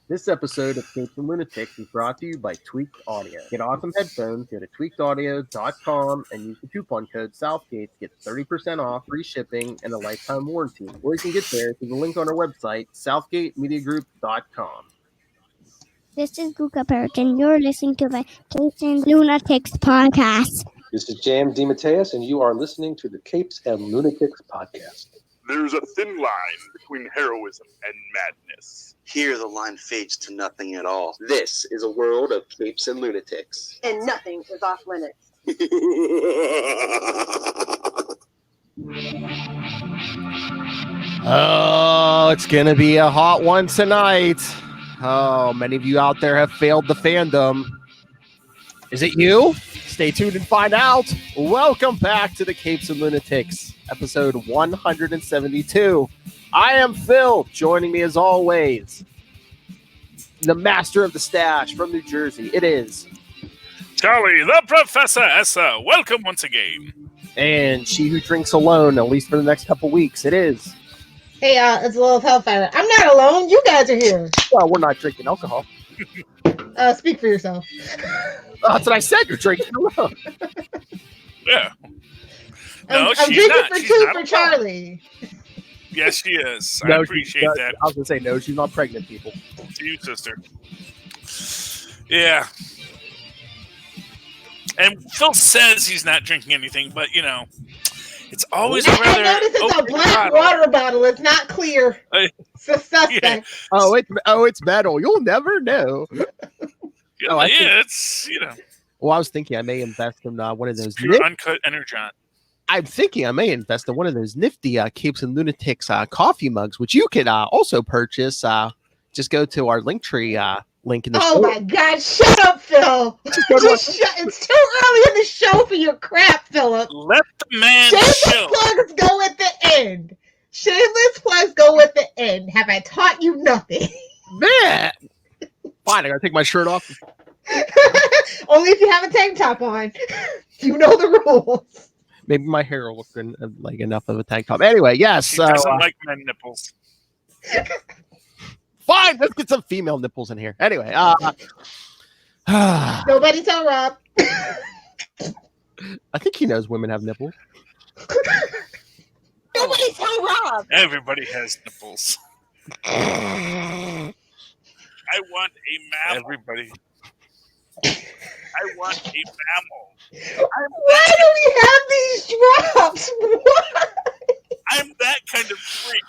This episode of Capes and Lunatics is brought to you by Tweaked Audio. Get awesome headphones, go to tweakedaudio.com and use the coupon code Southgate to get 30% off, free shipping, and a lifetime warranty. Or you can get there through the link on our website, southgatemediagroup.com. This is Guka Perch, and you're listening to the Capes and Lunatics podcast. This is Jam DeMatteis, and you are listening to the Capes and Lunatics podcast. There's a thin line between heroism and madness. Here the line fades to nothing at all. This is a world of capes and lunatics. And nothing is off limits. Oh, it's going to be a hot one tonight. Oh, many of you out there have failed the fandom. Is it you? Stay tuned and find out. Welcome back to the Capes and Lunatics, episode 172. I am Phil. Joining me as always, the master of the stash from New Jersey. It is Charlie, the Professor Essa. Welcome once again. And she who drinks alone, at least for the next couple weeks. It is. Hey, it's Lilith Hellfire. I'm not alone. You guys are here. Well, we're not drinking alcohol. Speak for yourself. That's what I said. You're drinking alone. Yeah. No, I'm she's drinking not. for She's two not for alone. Charlie. Yes, she is. No, I appreciate that. I was going to say, no, she's not pregnant, people. To you, sister. Yeah. And Phil says he's not drinking anything, but, you know, it's always a rather... I noticed it's a black water bottle. It's not clear. It's a suspect. Yeah. It's metal. You'll never know. It's, you know. Well, I was thinking I may invest in one of those. Pure uncut energon. I'm thinking I may invest in one of those nifty Capes and Lunatics coffee mugs, which you can also purchase. Just go to our Linktree link in the show. Oh my God! Shut up, Phil. It's too early in the show for your crap, Philip. Let the man Shameless show. plugs go at the end. Shameless plugs go at the end. Have I taught you nothing? Man, fine. I gotta take my shirt off. Only if you have a tank top on. You know the rules. Maybe my hair will look like enough of a tank top. Anyway, yes. He doesn't like men nipples. Fine, let's get some female nipples in here. Anyway, Nobody tell Rob. I think he knows women have nipples. Nobody tell Rob. Everybody has nipples. I want a mammal. Everybody. I want a mammal. Why do we have these drops? Why? I'm that kind of freak.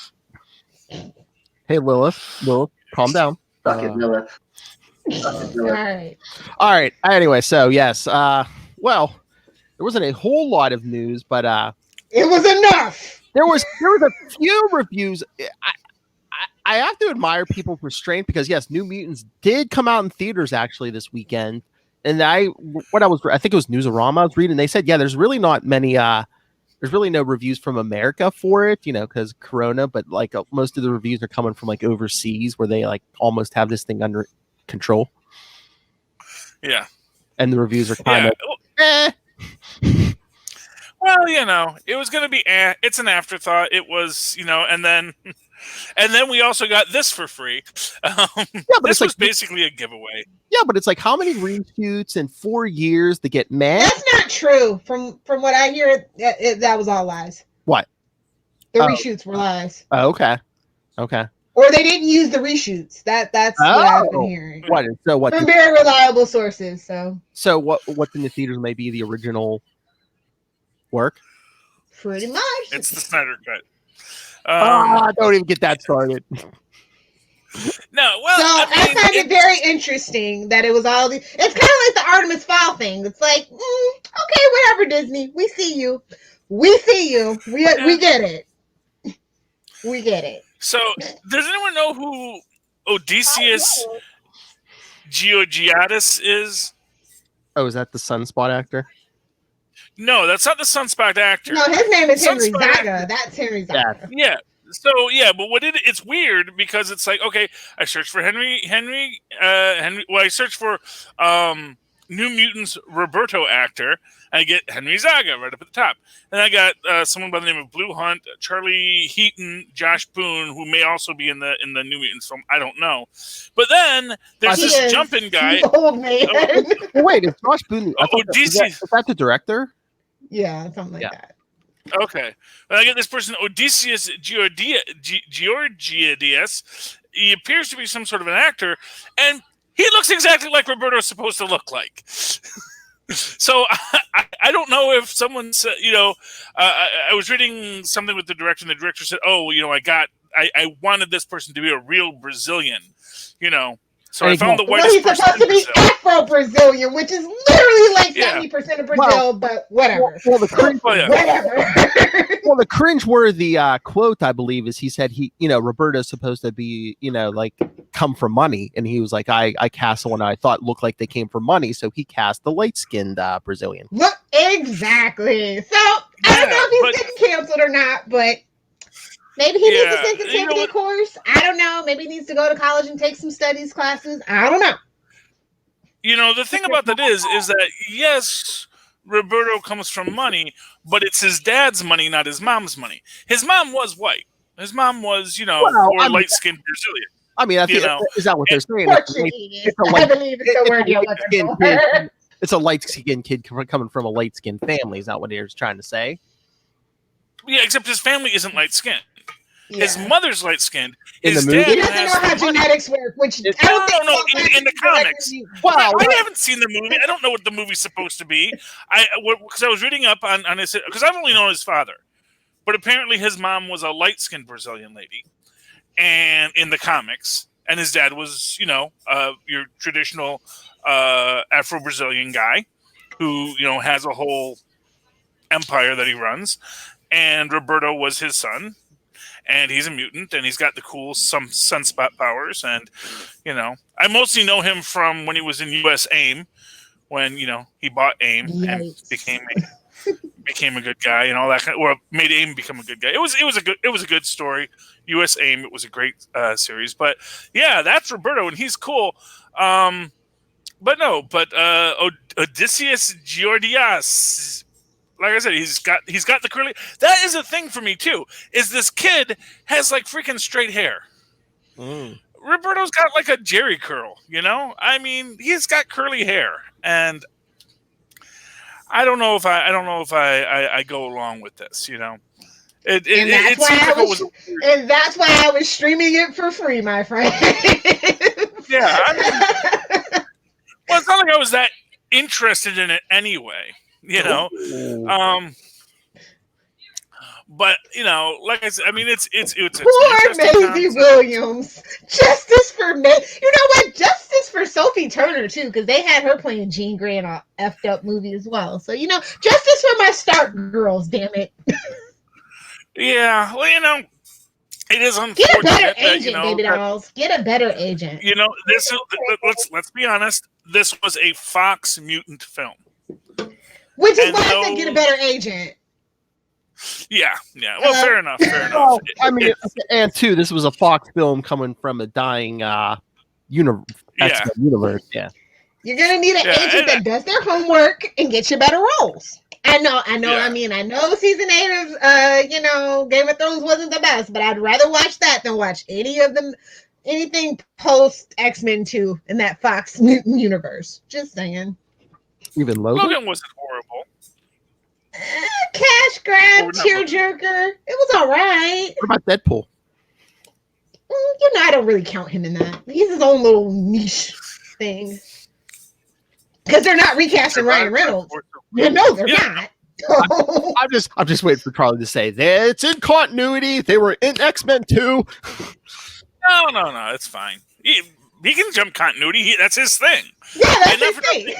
Hey, Lilith, calm down. Fuck it, Lilith. All right. Anyway, so yes. Well, there wasn't a whole lot of news, but it was enough. There was a few reviews. I have to admire people's restraint because yes, New Mutants did come out in theaters actually this weekend, and I think it was Newsarama I was reading. They said there's really not many. There's really no reviews from America for it, because Corona. But like most of the reviews are coming from like overseas where they like almost have this thing under control. Yeah, and the reviews are kind of. Well, it was going to be. It's an afterthought. It was, and then we also got this for free. But this was basically a giveaway. Yeah, but it's like how many reshoots in 4 years to get mad? That's not true. From what I hear, that was all lies. What? The reshoots were lies. Oh, okay. Or they didn't use the reshoots. That's what I've been hearing. What? So what? From very reliable sources. So what's in the theaters may be the original work? Pretty much. It's the Snyder don't Cut. even get that started. No, well, so I find it very interesting that it was all it's kind of like the Artemis Fowl thing. It's like, okay, whatever, Disney. We see you. We get it. We get it. So, does anyone know who Odysseus Georgiadis is? Oh, is that the Sunspot actor? No, that's not the Sunspot actor. No, his name is Henry Zaga. That's Henry Zaga. Yeah. So but it's weird because it's like, okay, I searched for Henry. Well, I searched for New Mutants Roberto actor. I get Henry Zaga right up at the top. And I got someone by the name of Blue Hunt, Charlie Heaton, Josh Boone, who may also be in the New Mutants film. I don't know. But then there's this jumping guy. Old man. Wait, is Josh Boone? Is that the director? Yeah, something like that. Okay. And I get this person, Odysseus Georgiades. He appears to be some sort of an actor, and he looks exactly like Roberto's supposed to look like. So I don't know if someone said, I was reading something with the director, and the director said, I wanted this person to be a real Brazilian, So I found the whitest he's supposed to be Afro-Brazilian, which is literally like 70% of Brazil, but whatever. Well, the whatever. cringe-worthy quote, I believe, is he said Roberto's supposed to be, come from money, and he was like, I cast someone I thought looked like they came from money, so he cast the light-skinned Brazilian. Look, exactly. So I don't know if he's getting canceled or not, but maybe he needs a sensitivity course. I don't know. Maybe he needs to go to college and take some studies classes. I don't know. The thing about that is that, yes, Roberto comes from money, but it's his dad's money, not his mom's money. His mom was white. His mom was, light-skinned Brazilian. I mean, I think is that what they're saying? I believe it's the word you're looking for. It's a light-skinned kid coming from a light-skinned family. Is that what they're trying to say? Yeah, except his family isn't light-skinned. Yeah. His mother's light-skinned. His dad he doesn't know how genetics work, which I don't think in the comics. Well, I haven't seen the movie. I don't know what the movie's supposed to be. Because I was reading up on his, because I've only known his father, but apparently his mom was a light-skinned Brazilian lady, and in the comics, and his dad was, your traditional Afro-Brazilian guy who has a whole empire that he runs, and Roberto was his son. And he's a mutant, and he's got the cool sunspot powers. And, I mostly know him from when he was in U.S. AIM, when, he bought AIM and became a good guy and all that or made AIM become a good guy. It was a good story. U.S. AIM, it was a great series. But yeah, that's Roberto, and he's cool. But Odysseus Georgiades. Like I said, he's got the curly. That is a thing for me too. Is this kid has like freaking straight hair? Roberto's got like a Jerry curl. I mean, he's got curly hair, and I don't know if I go along with this. And that's why I was streaming it for free, my friend. Yeah, well, it's not like I was that interested in it anyway. But like I said, I mean, it's poor Maisie Williams. Justice for May. You know what? Justice for Sophie Turner too, because they had her playing Jean Grey in a effed up movie as well. So justice for my Stark girls. Damn it. Yeah, well, it is unfortunate. Get a better agent, baby dolls. Get a better agent. Let's be honest. This was a Fox mutant film. Which is why I said get a better agent. Yeah. Well, fair enough. Well, I mean, and too, this was a Fox film coming from a dying universe. Yeah. You're gonna need an agent that does their homework and gets you better roles. I know. Yeah. I mean, I know season 8 of Game of Thrones wasn't the best, but I'd rather watch that than watch anything post X-Men 2 in that Fox mutant universe. Just saying. Even Logan wasn't horrible. Cash grab, tearjerker. It was all right. What about Deadpool? I don't really count him in that. He's his own little niche thing. Because they're not recasting Ryan Reynolds. They're not. I'm just waiting for Charlie to say that it's in continuity. They were in X-Men 2. No, it's fine. He can jump continuity. That's his thing. Yeah, that's his thing.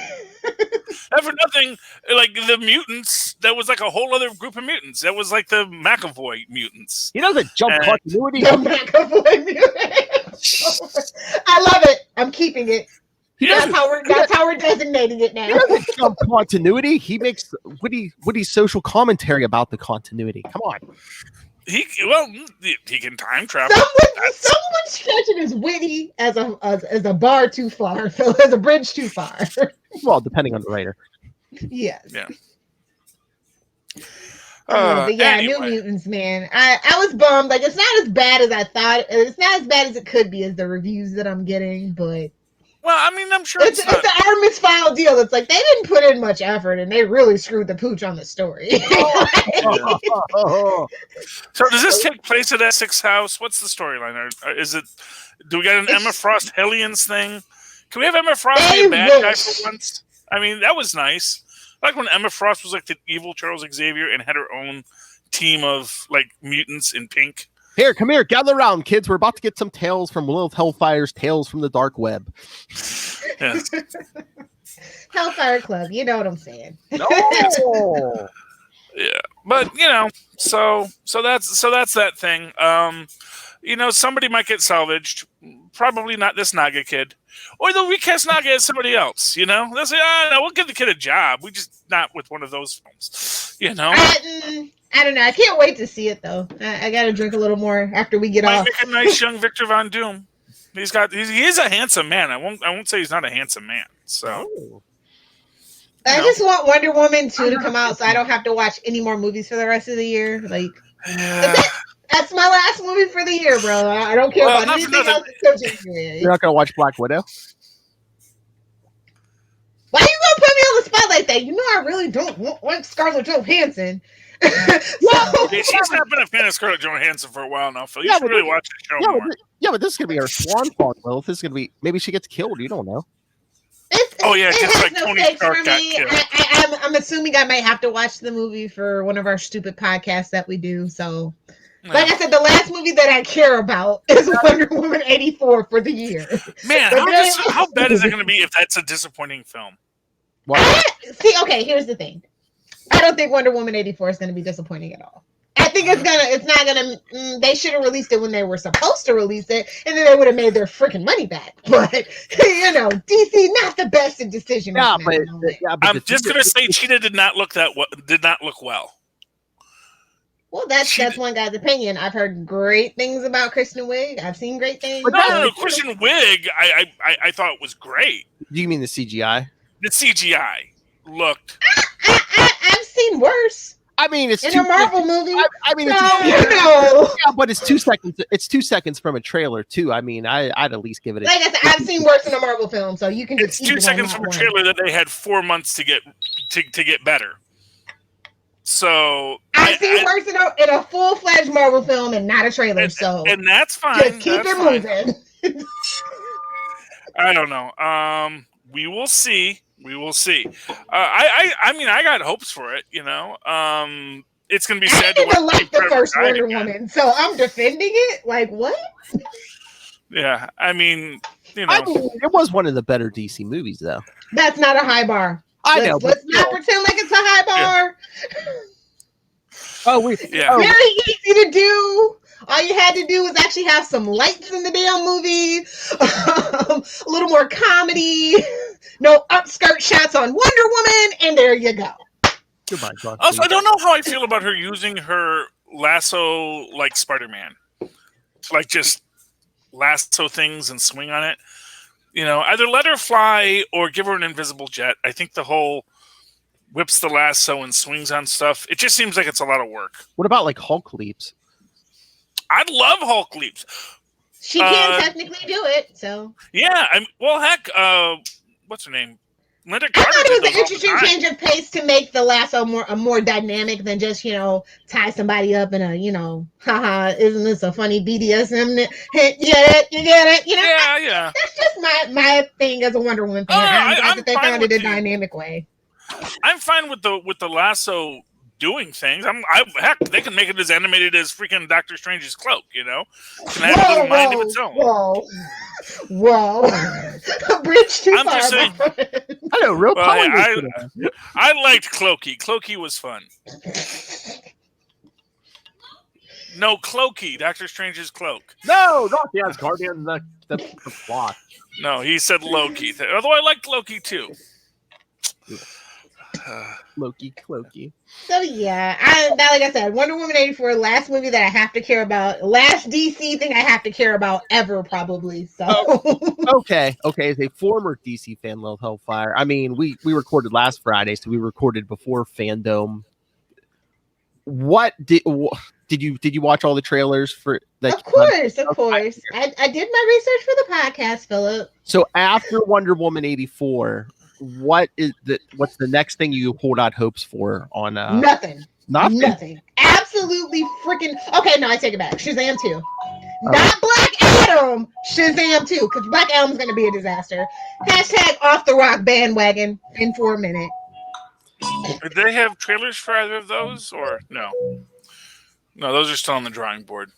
Not for nothing, like the mutants, that was like a whole other group of mutants. That was like the McAvoy mutants. He doesn't jump continuity. The McAvoy mutants. I love it. I'm keeping it. That's how we're designating it now. He doesn't jump continuity. He makes witty social commentary about the continuity. Come on. He can time travel. Someone stretching his witty as a bar too far, so as a bridge too far. Well, depending on the writer. Yes. Yeah. But yeah, Anyway. New Mutants, man. I was bummed. Like, it's not as bad as I thought. It's not as bad as it could be as the reviews that I'm getting, but Well, I mean, I'm sure it's not. the Artemis Fowl deal. It's like they didn't put in much effort and they really screwed the pooch on the story. So does this take place at Essex House? What's the storyline? Is it? Do we got an Emma Frost Hellions thing? Can we have Emma Frost be a bad guy for once? I mean, that was nice. Like when Emma Frost was like the evil Charles Xavier and had her own team of like mutants in pink. Here, come here, gather around, kids. We're about to get some tales from Lilith Hellfire's Tales from the Dark Web. Yes. Hellfire Club, you know what I'm saying? No. Yeah, but so that's that thing. Somebody might get salvaged. Probably not this Naga kid, or they'll recast Naga as somebody else. They'll say, no, we'll give the kid a job. We just not with one of those films. I don't know. I can't wait to see it though. I got to drink a little more after we get off. Make a nice young Victor Von Doom. He is a handsome man. I won't say he's not a handsome man. So. I just want Wonder Woman 2 to come out so I don't have to watch any more movies for the rest of the year. Like, that's my last movie for the year, bro. I don't care about anything else until January. You're not going to watch Black Widow? Why you going to put me on the spot like that? You know I really don't want Scarlett Johansson. She's not been a fan of Scarlett Johansson for a while now, Phil. You should really watch the show more. But this is going to be her swan song, Lilith. This is going to be, maybe she gets killed. You don't know. Just like Tony Stark got killed. I'm assuming I might have to watch the movie for one of our stupid podcasts that we do. So, like I said, the last movie that I care about is Wonder Woman 84 for the year. Man, how bad is it going to be if that's a disappointing film? See, okay, here's the thing. I don't think Wonder Woman 84 is going to be disappointing at all. I think they should have released it when they were supposed to release it, and then they would have made their freaking money back. But, DC, not the best in decision making. I'm just going to say Cheetah did not look well. Well, that's one guy's opinion. I've heard great things about Kristen Wiig. I've seen great things. No, Kristen Wiig, I thought was great. Do you mean the CGI? The CGI looked. I've seen worse. I mean, it's in a Marvel movie. But it's 2 seconds. It's 2 seconds from a trailer too. I mean, I'd at least give it. Like I said, I've seen worse in a Marvel film, so you can. It's 2 seconds from a trailer that they had 4 months to get better. So I've seen worse in a full-fledged Marvel film and not a trailer. And that's fine. Just keep it moving. I don't know. We will see. I mean, I got hopes for it. It's gonna be sad to like the first Wonder Woman, so I'm defending it. Like what? Yeah, I mean, it was one of the better DC movies, though. That's not a high bar. Let's not pretend like it's a high bar. Yeah. Very easy to do. All you had to do was actually have some lights in the damn movie, a little more comedy, no upskirt shots on Wonder Woman, and there you go. Goodbye, also, I don't know how I feel about her using her lasso like Spider-Man, like just lasso things and swing on it. Either let her fly or give her an invisible jet. I think the whole whips the lasso and swings on stuff. It just seems like it's a lot of work. What about like Hulk leaps? I'd love Hulk leaps. She can technically do it, so. Yeah, heck, what's her name? Linda Carter. I thought it was an interesting change of pace to make the lasso more dynamic than just tie somebody up in a haha, isn't this a funny BDSM? You get it. Yeah. That's just my thing as a Wonder Woman fan. I'm glad that they found it a dynamic way. I'm fine with the lasso doing things. Heck, they can make it as animated as freaking Doctor Strange's cloak. Can have a little mind of its own. Whoa! A bridge too far. Just saying. I know, real I liked Clokey. Clokey was fun. No, Clokey, Doctor Strange's cloak. No, not the Asgardian. That's the plot. No, he said Loki. Although I liked Loki too. Loki, Clokey. So yeah, like I said, Wonder Woman 84, last movie that I have to care about, last DC thing I have to care about ever, probably. So Okay. As a former DC fan, Love Hellfire. I mean, we recorded last Friday, so we recorded before Fandom. What did you watch all the trailers for that? Of course. I did my research for the podcast, Philip. So after Wonder Woman 84, what's the next thing you hold out hopes for on Nothing. Absolutely freaking okay, no, I take it back. Shazam 2. Not Black Adam, Shazam 2, because Black Adam's gonna be a disaster. Hashtag off the rock bandwagon in 4 minutes. Did they have trailers for either of those, or no? No, those are still on the drawing board.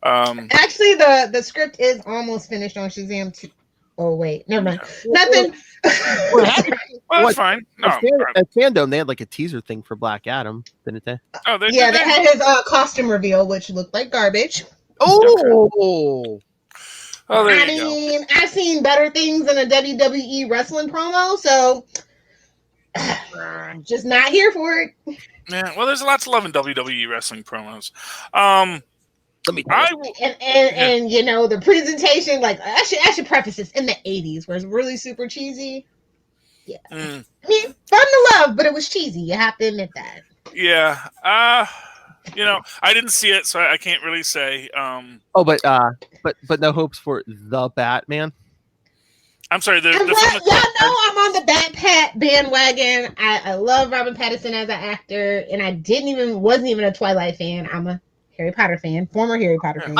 Actually, the script is almost finished on Shazam 2. Oh wait, never mind. Nothing. Well, that's fine. No, at Fandom, they had like a teaser thing for Black Adam, didn't they? Oh, they had his costume reveal, which looked like garbage. Oh. Oh, there I mean, I've seen better things in a WWE wrestling promo, so I'm just not here for it. Yeah, well, there's lots of love in WWE wrestling promos. Let me and you know, the presentation, like I should preface this, in the 80s where it's really super cheesy. Yeah. I mean, fun to love, but it was cheesy. You have to admit that. Yeah. You know, I didn't see it, so I can't really say. But no hopes for the Batman. I'm sorry. Y'all know I'm on the Bat bandwagon. I love Robert Pattinson as an actor, and I wasn't even a Twilight fan. I'm a Harry Potter fan, former Harry Potter fan.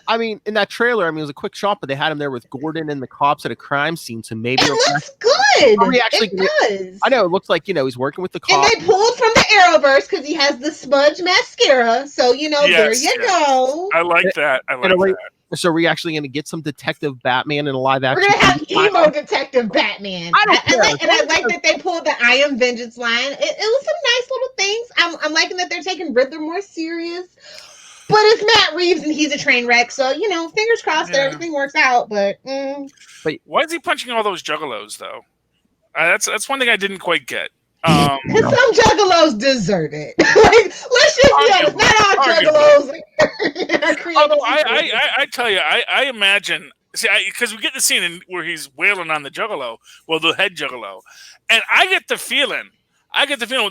I mean, in that trailer, it was a quick shot, but they had him there with Gordon and the cops at a crime scene, so maybe it looks good. It does. I know, it looks like, he's working with the cops. And they pulled from the Arrowverse because he has the smudge mascara, so, there you go. I like that. That. So are we actually going to get some Detective Batman in a live action? We're going to have emo Detective Batman. I like that they pulled the I Am Vengeance line. It was some nice little things. I'm liking that they're taking Riddler more serious. But it's Matt Reeves and he's a train wreck. So, fingers crossed that everything works out. But why is he punching all those juggalos, though? That's one thing I didn't quite get. Because some juggalos deserve it. Let's just be honest. Not all juggalos are created. Although I tell you, I imagine, because we get the scene where he's wailing on the juggalo, the head juggalo, and I get the feeling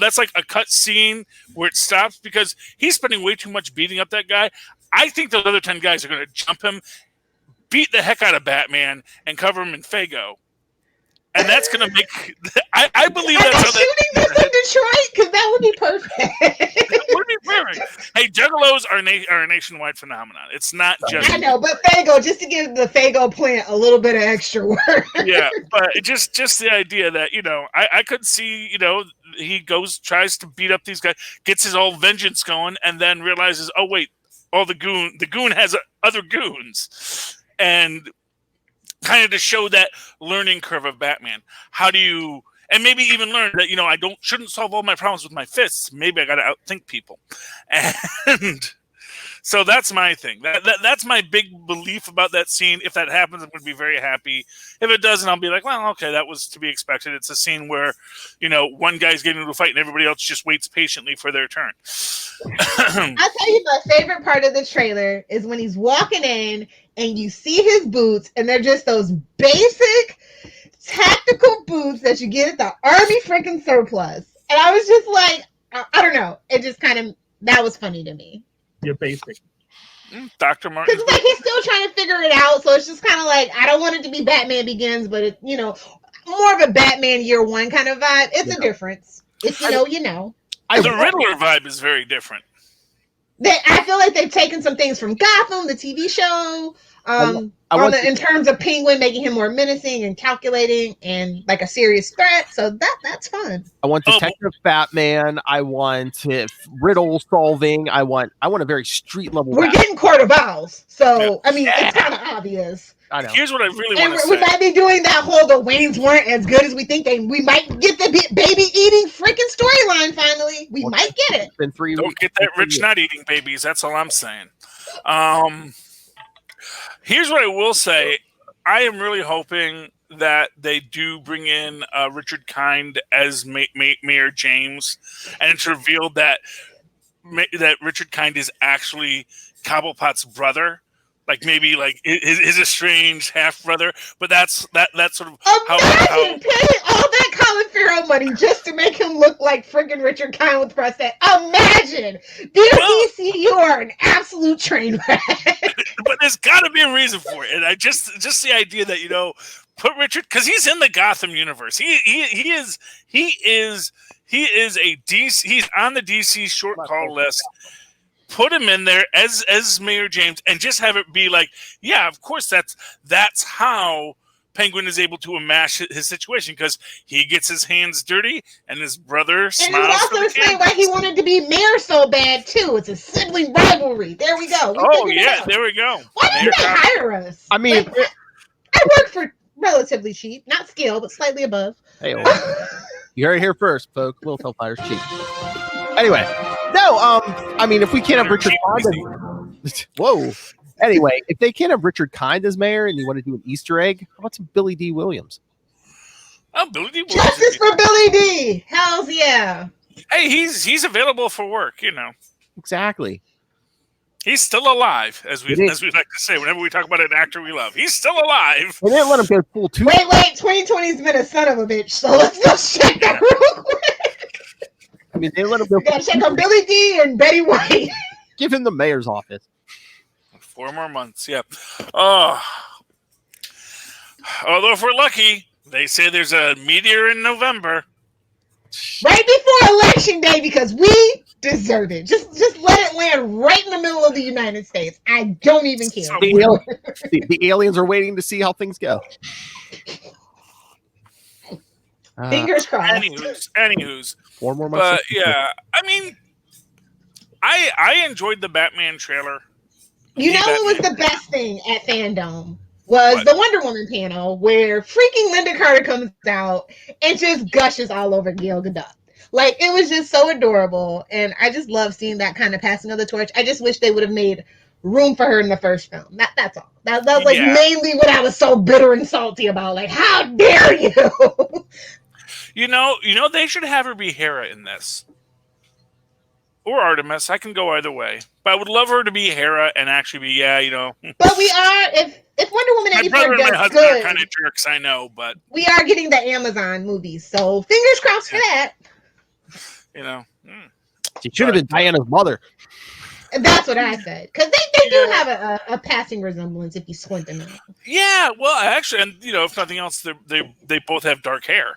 that's like a cut scene where it stops because he's spending way too much beating up that guy. I think those other 10 guys are going to jump him, beat the heck out of Batman, and cover him in Faygo. And that's going to make... I believe that's how shooting this in Detroit? Because that would be perfect. That would be perfect. Hey, juggalos are a nationwide phenomenon. It's not just... I know, but Faygo, just to give the Faygo plant a little bit of extra work. Yeah, but just the idea that, I could see, he tries to beat up these guys, gets his old vengeance going, and then realizes, oh, wait, the goon has other goons. And... kind of to show that learning curve of Batman. How do you, and maybe even learn that, I shouldn't solve all my problems with my fists. Maybe I got to outthink people. And so that's my thing. That's my big belief about that scene. If that happens, I'm going to be very happy. If it doesn't, I'll be like, well, okay, that was to be expected. It's a scene where, one guy's getting into a fight and everybody else just waits patiently for their turn. I'll tell you my favorite part of the trailer is when he's walking in and you see his boots, and they're just those basic tactical boots that you get at the Army freaking surplus. And I was just like, I don't know. It just kind of, that was funny to me. You're basic. Dr. Martin. Because he's still trying to figure it out, so it's just kind of like, I don't want it to be Batman Begins, but it, more of a Batman Year One kind of vibe. It's a difference. If you know. The Riddler vibe is very different. I feel like they've taken some things from Gotham, the TV show, in terms of Penguin, making him more menacing and calculating and like a serious threat. So that's fun. I want Detective Batman. I want riddle solving. I want a very street level. We're getting Court of Owls, so I mean it's kind of obvious. I know. Here's what I really want to say. We might be doing that whole the Waynes weren't as good as we think we might get the baby eating freaking storyline finally. We might get it. Been 3 weeks. Don't get that rich not eating babies. That's all I'm saying. Here's what I will say. I am really hoping that they do bring in Richard Kind as Mayor James, and it's revealed that Richard Kind is actually Cobblepot's brother, like maybe like his estranged half brother. But that's sort of Imagine paying all that Colin Farrell money just to make him look like friggin' Richard Kind with prosthetic. Imagine, dear DC, you are an absolute train wreck. But there's got to be a reason for it, and I just the idea that put Richard, because he's in the Gotham universe. He is a DC. He's on the DC short call list. Put him in there as Mayor James, and just have it be like, yeah, of course that's how Penguin is able to amass his situation, because he gets his hands dirty and his brother smiles. And it would also explain why he wanted to be mayor so bad too. It's a sibling rivalry. There we go. There we go. Why didn't they hire us? I mean, I work for relatively cheap, not scale, but slightly above. Hey, you heard it here first, folks. Little Hellfire's cheap. Anyway, no, I mean, if we can't have Richard Kind, whoa. Anyway, if they can't have Richard Kind as mayor, and you want to do an Easter egg, how about some Billy D. Williams? Oh, Billy D. Williams! Justice for Billy D. Hells yeah! Hey, he's available for work. Exactly. He's still alive, as we like to say whenever we talk about an actor we love. He's still alive. They didn't let him go full two. Wait, 2020's been a son of a bitch, so let's go check that real quick. I mean, they let him go. We gotta check on Billy D. and Betty White. Give him the mayor's office. 4 more months, yeah. Oh. Although if we're lucky, they say there's a meteor in November. Right before Election Day, because we deserve it. Just let it land right in the middle of the United States. I don't even care. The aliens are waiting to see how things go. Fingers crossed. Anywho's. 4 more months. But yeah, I mean, I enjoyed the Batman trailer. You know what was the best thing at Fandom? Was the Wonder Woman panel where freaking Linda Carter comes out and just gushes all over Gal Gadot. Like, it was just so adorable, and I just love seeing that kind of passing of the torch. I just wish they would have made room for her in the first film. That's all. That was like mainly what I was so bitter and salty about. Like, how dare you? You know, they should have her be Hera in this. Or Artemis. I can go either way. But I would love her to be Hera and actually be, But we are, if Wonder Woman my 84 brother and my does husband good, are kind of jerks, I know, but we are getting the Amazon movies, so fingers crossed for that. She should have been Diana's mother. That's what I said, because they do have a passing resemblance if you squint enough. Yeah, well, actually, and if nothing else, they both have dark hair,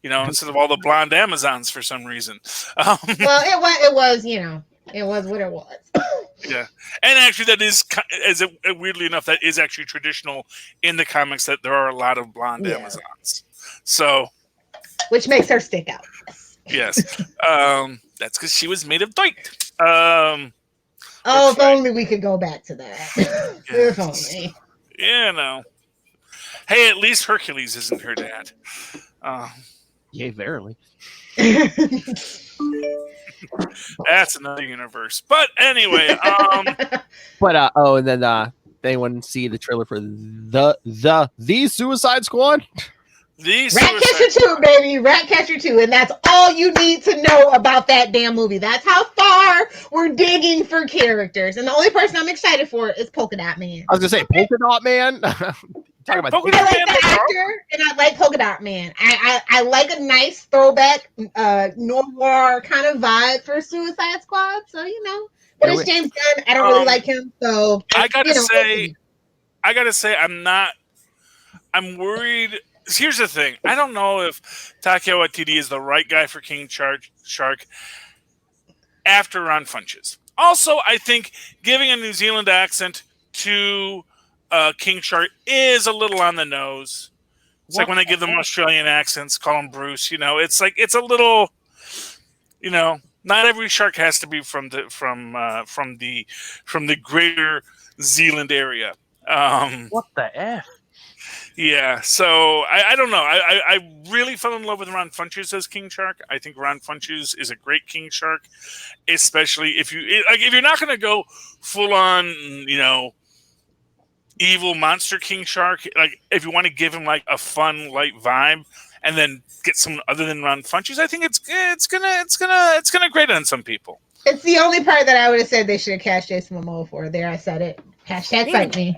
instead of all the blonde Amazons for some reason. Well, it was what it was. Yeah, and actually, that is weirdly enough, that is actually traditional in the comics, that there are a lot of blonde Amazons. So, which makes her stick out. Yes, that's because she was made of dirt. If only we could go back to that. If only. Hey, at least Hercules isn't her dad. Yay, verily. That's another universe. But anyway, and then anyone see the trailer for the Suicide Squad? Ratcatcher 2, baby. Ratcatcher 2. And that's all you need to know about that damn movie. That's how far we're digging for characters. And the only person I'm excited for is Polka Dot Man. I was going to say, Polka Dot Man? I like the actor, and I like Polka Dot Man. I like a nice throwback noir kind of vibe for Suicide Squad. So, but it's James Gunn. I don't really like him. So I gotta say, I'm worried. Here's the thing. I don't know if Taika Waititi is the right guy for King Shark after Ron Funches. Also, I think giving a New Zealand accent to King Shark is a little on the nose. It's like when they give them Australian accents, call him Bruce. It's like it's a little, not every shark has to be from the greater Zealand area. What the F? Yeah, so I don't know. I really fell in love with Ron Funches as King Shark. I think Ron Funches is a great King Shark, especially if you're not going to go full on, evil monster King Shark, like if you want to give him like a fun, light vibe, and then get someone other than Ron Funches, I think it's gonna grate on some people. It's the only part that I would have said they should have cast Jason Momoa for. There, I said it. Hashtag fight me.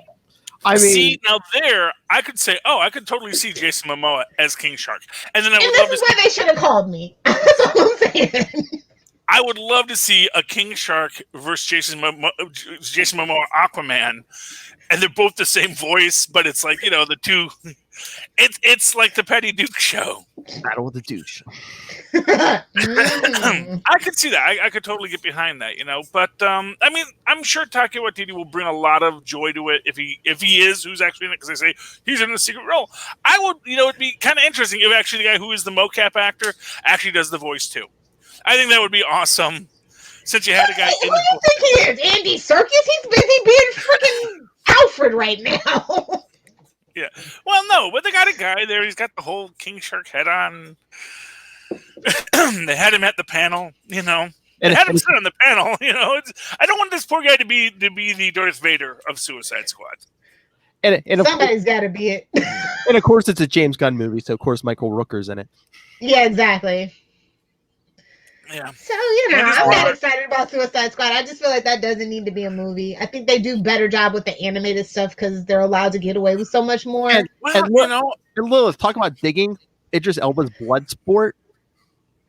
I mean, see, now there, I could say, I could totally see Jason Momoa as King Shark, and then I would And love this to is why they should have called me. That's all I'm saying. I would love to see a King Shark versus Jason Momoa Aquaman, and they're both the same voice, but it's like, the two. It's like the Patty Duke show. Battle with the douche. I could see that. I could totally get behind that, But I mean, I'm sure Taika Waititi will bring a lot of joy to it if he is who's actually in it, because they say he's in a secret role. I would, it'd be kind of interesting if actually the guy who is the mocap actor actually does the voice too. I think that would be awesome. Since you had a guy. Who do you think he is? Andy Serkis? He's busy being freaking Alfred right now. Yeah. Well, no, but they got a guy there. He's got the whole King Shark head on. They had him at the panel, They had him sit on the panel, I don't want this poor guy to be the Darth Vader of Suicide Squad. And somebody's got to be it. And of course, it's a James Gunn movie, so of course Michael Rooker's in it. Yeah, exactly. Yeah. So, I'm not excited about Suicide Squad. I just feel like that doesn't need to be a movie. I think they do a better job with the animated stuff because they're allowed to get away with so much more. And Lilith, talk about digging Idris Elba's blood sport.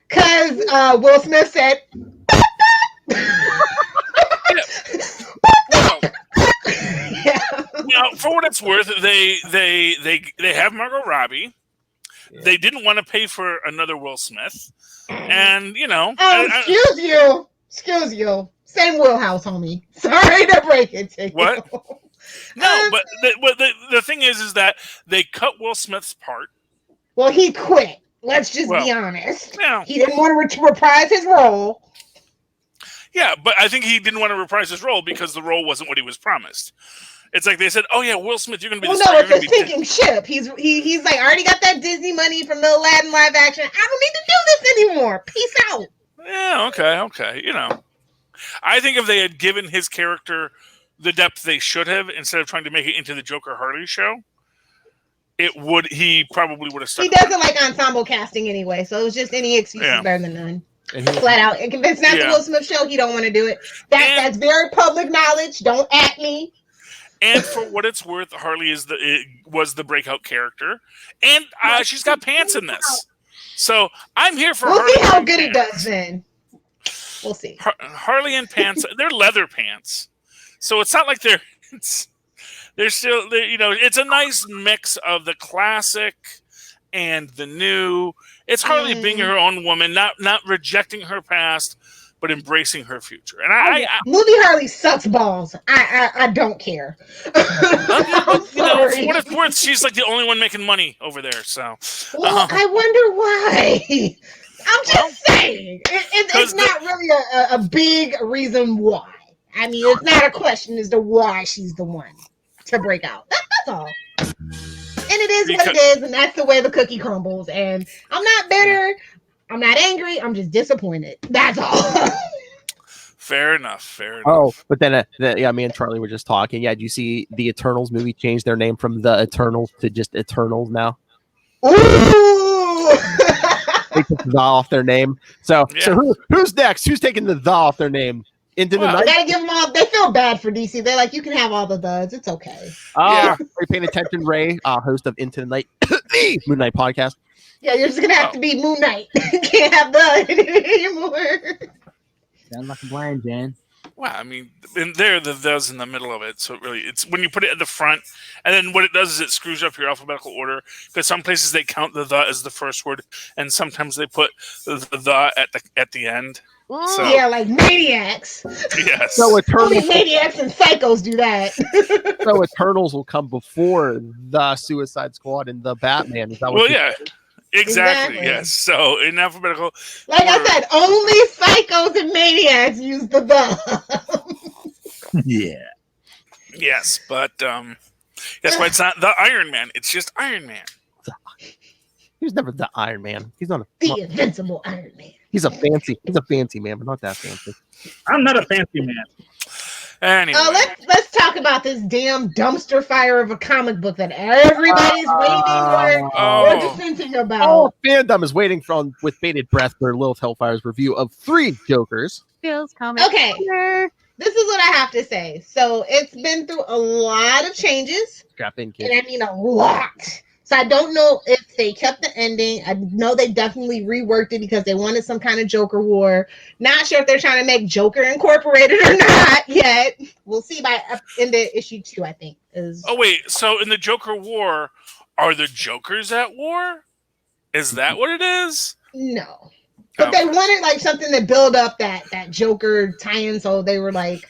Because Will Smith said, Now, for what it's worth, they have Margot Robbie. Yeah. They didn't want to pay for another Will Smith. And, excuse you. Same wheelhouse, homie. Sorry to break it to you. What? No, but the thing is that they cut Will Smith's part. Well, he quit. Let's just be honest. Yeah. He didn't want to reprise his role. Yeah, but I think he didn't want to reprise his role because the role wasn't what he was promised. It's like they said, "Oh yeah, Will Smith, you're going to be." Well, no, it's a sinking ship. He's like, I already got that Disney money from the Aladdin live action. I don't need to do this anymore. Peace out. Yeah. Okay. I think if they had given his character the depth they should have, instead of trying to make it into the Joker Harley show, he probably would have stuck. He doesn't like ensemble casting anyway, so it was just any excuse is better than none. Flat out. If it's not the Will Smith show, he don't want to do it. That's very public knowledge. Don't at me. And for what it's worth, Harley was the breakout character, and she's got pants in this. So I'm here for. We'll see how good he does then. We'll see. Harley and pants. They're leather pants, so it's not like they're still. It's a nice mix of the classic and the new. It's Harley being her own woman, not rejecting her past, but embracing her future. And movie Harley sucks balls. I don't care. For what it's worth, she's like the only one making money over there. So, I wonder why. I'm just saying, it's not really a big reason why. I mean, it's not a question as to why she's the one to break out. That's all. And it is what it is, and that's the way the cookie crumbles. And I'm not bitter. I'm not angry. I'm just disappointed. That's all. Fair enough. Oh, but then, me and Charlie were just talking. Yeah, do you see the Eternals movie change their name from the Eternals to just Eternals now? Ooh! They took the off their name. So who's next? Who's taking the off their name? Into the night? Gotta give them all. They feel bad for DC. They're like, you can have all the thuds. It's okay. Are you paying attention, Ray, host of Into the Night, the Moon Knight podcast? Yeah, you're just gonna have to be Moon Knight. You can't have that anymore. Sounds like a blind, Jan. Well, I mean, and the the's in the middle of it, so it's when you put it at the front, and then what it does is it screws up your alphabetical order, because some places they count the as the first word, and sometimes they put the at the end. So, yeah, like maniacs. Yes. So only maniacs and psychos do that. So Eternals will come before the Suicide Squad and the Batman. Is that what Exactly. Yes. So in alphabetical. Like I said, only psychos and maniacs use the. Yeah. Yes, but that's why it's not the Iron Man. It's just Iron Man. He's never the Iron Man. He's not the invincible Iron Man. He's a fancy man, but not that fancy. I'm not a fancy man. Anyway, let's talk about this damn dumpster fire of a comic book that everybody's waiting or dissenting about. All fandom is waiting with bated breath for Lilith Hellfire's review of 3 Jokers. Feels coming. Okay, this is what I have to say. So it's been through a lot of changes, Strap in, and kid. I mean a lot. So I don't know if they kept the ending. I know they definitely reworked it because they wanted some kind of Joker war. Not sure if they're trying to make Joker Incorporated or not yet. We'll see by in the issue 2, I think. Oh wait, so in the Joker war, are the Jokers at war? Is that what it is? No. But they wanted like something to build up that Joker tie-in, so they were like,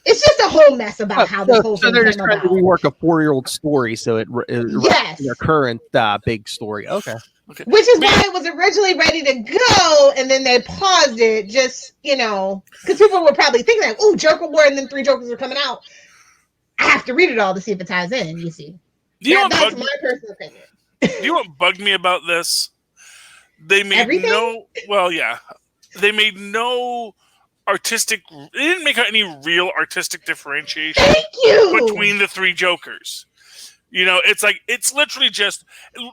it's just a whole mess about how this whole thing they're just came trying about. to rework a 4-year-old story so it yes, their current big story. Okay. Which is why it was originally ready to go, and then they paused it, just because people were probably thinking like, "Ooh, Joker War," and then 3 Jokers are coming out. I have to read it all to see if it ties in. You see, that's my personal opinion. Do you know what bugged me about this? They made they made no artistic. They didn't make any real artistic differentiation between the 3 Jokers. It's like it's literally just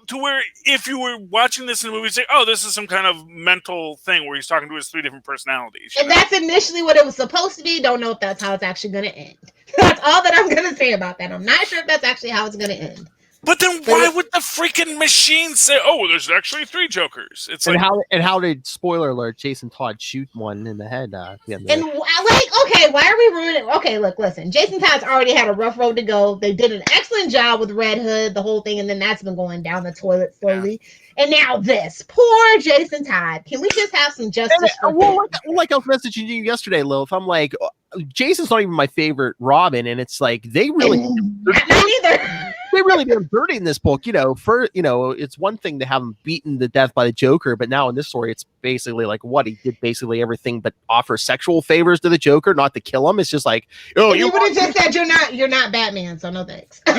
to where if you were watching this in the movie, you'd say, "Oh, this is some kind of mental thing where he's talking to his 3 different personalities." And that's initially what it was supposed to be. Don't know if that's how it's actually going to end. That's all that I'm going to say about that. I'm not sure if that's actually how it's going to end. But then why would the freaking machine say, "Oh, there's actually 3 Jokers"? It's and like how did, spoiler alert, Jason Todd shoot one in the head? Okay, why are we ruining? Okay, look, listen. Jason Todd's already had a rough road to go. They did an excellent job with Red Hood, the whole thing, and then that's been going down the toilet slowly. Yeah. And now this poor Jason Todd. Can we just have some justice for him? Like I was messaging you yesterday, Lilith. I'm like, Jason's not even my favorite Robin, and it's like they really not either. They really did him dirty in this book. It's one thing to have him beaten to death by the Joker, but now in this story, it's basically like what he did basically everything but offer sexual favors to the Joker, not to kill him. It's just like, you would have just said you're not Batman, so no thanks. But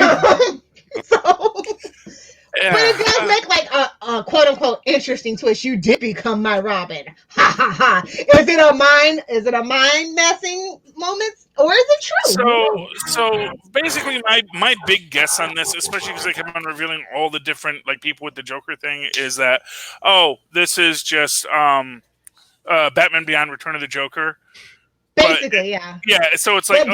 it does make like a quote unquote interesting twist. You did become my Robin. Ha ha ha. Is it a mind messing moment? Or is it true? So basically my big guess on this, especially because they kept on revealing all the different people with the Joker thing, is that this is just Batman Beyond Return of the Joker. Basically, yeah. Yeah, so it's like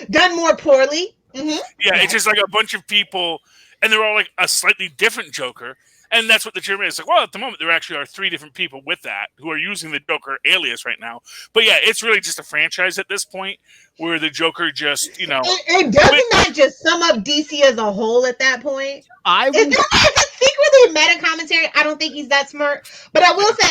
done more poorly. Mm-hmm. Yeah, it's just like a bunch of people, and they're all like a slightly different Joker. And that's what the Joker is. Like, well, at the moment, there actually are 3 different people with that who are using the Joker alias right now. But yeah, it's really just a franchise at this point where the Joker just, It doesn't that just sum up DC as a whole at that point? Is that secretly meta commentary? I don't think he's that smart. But I will say,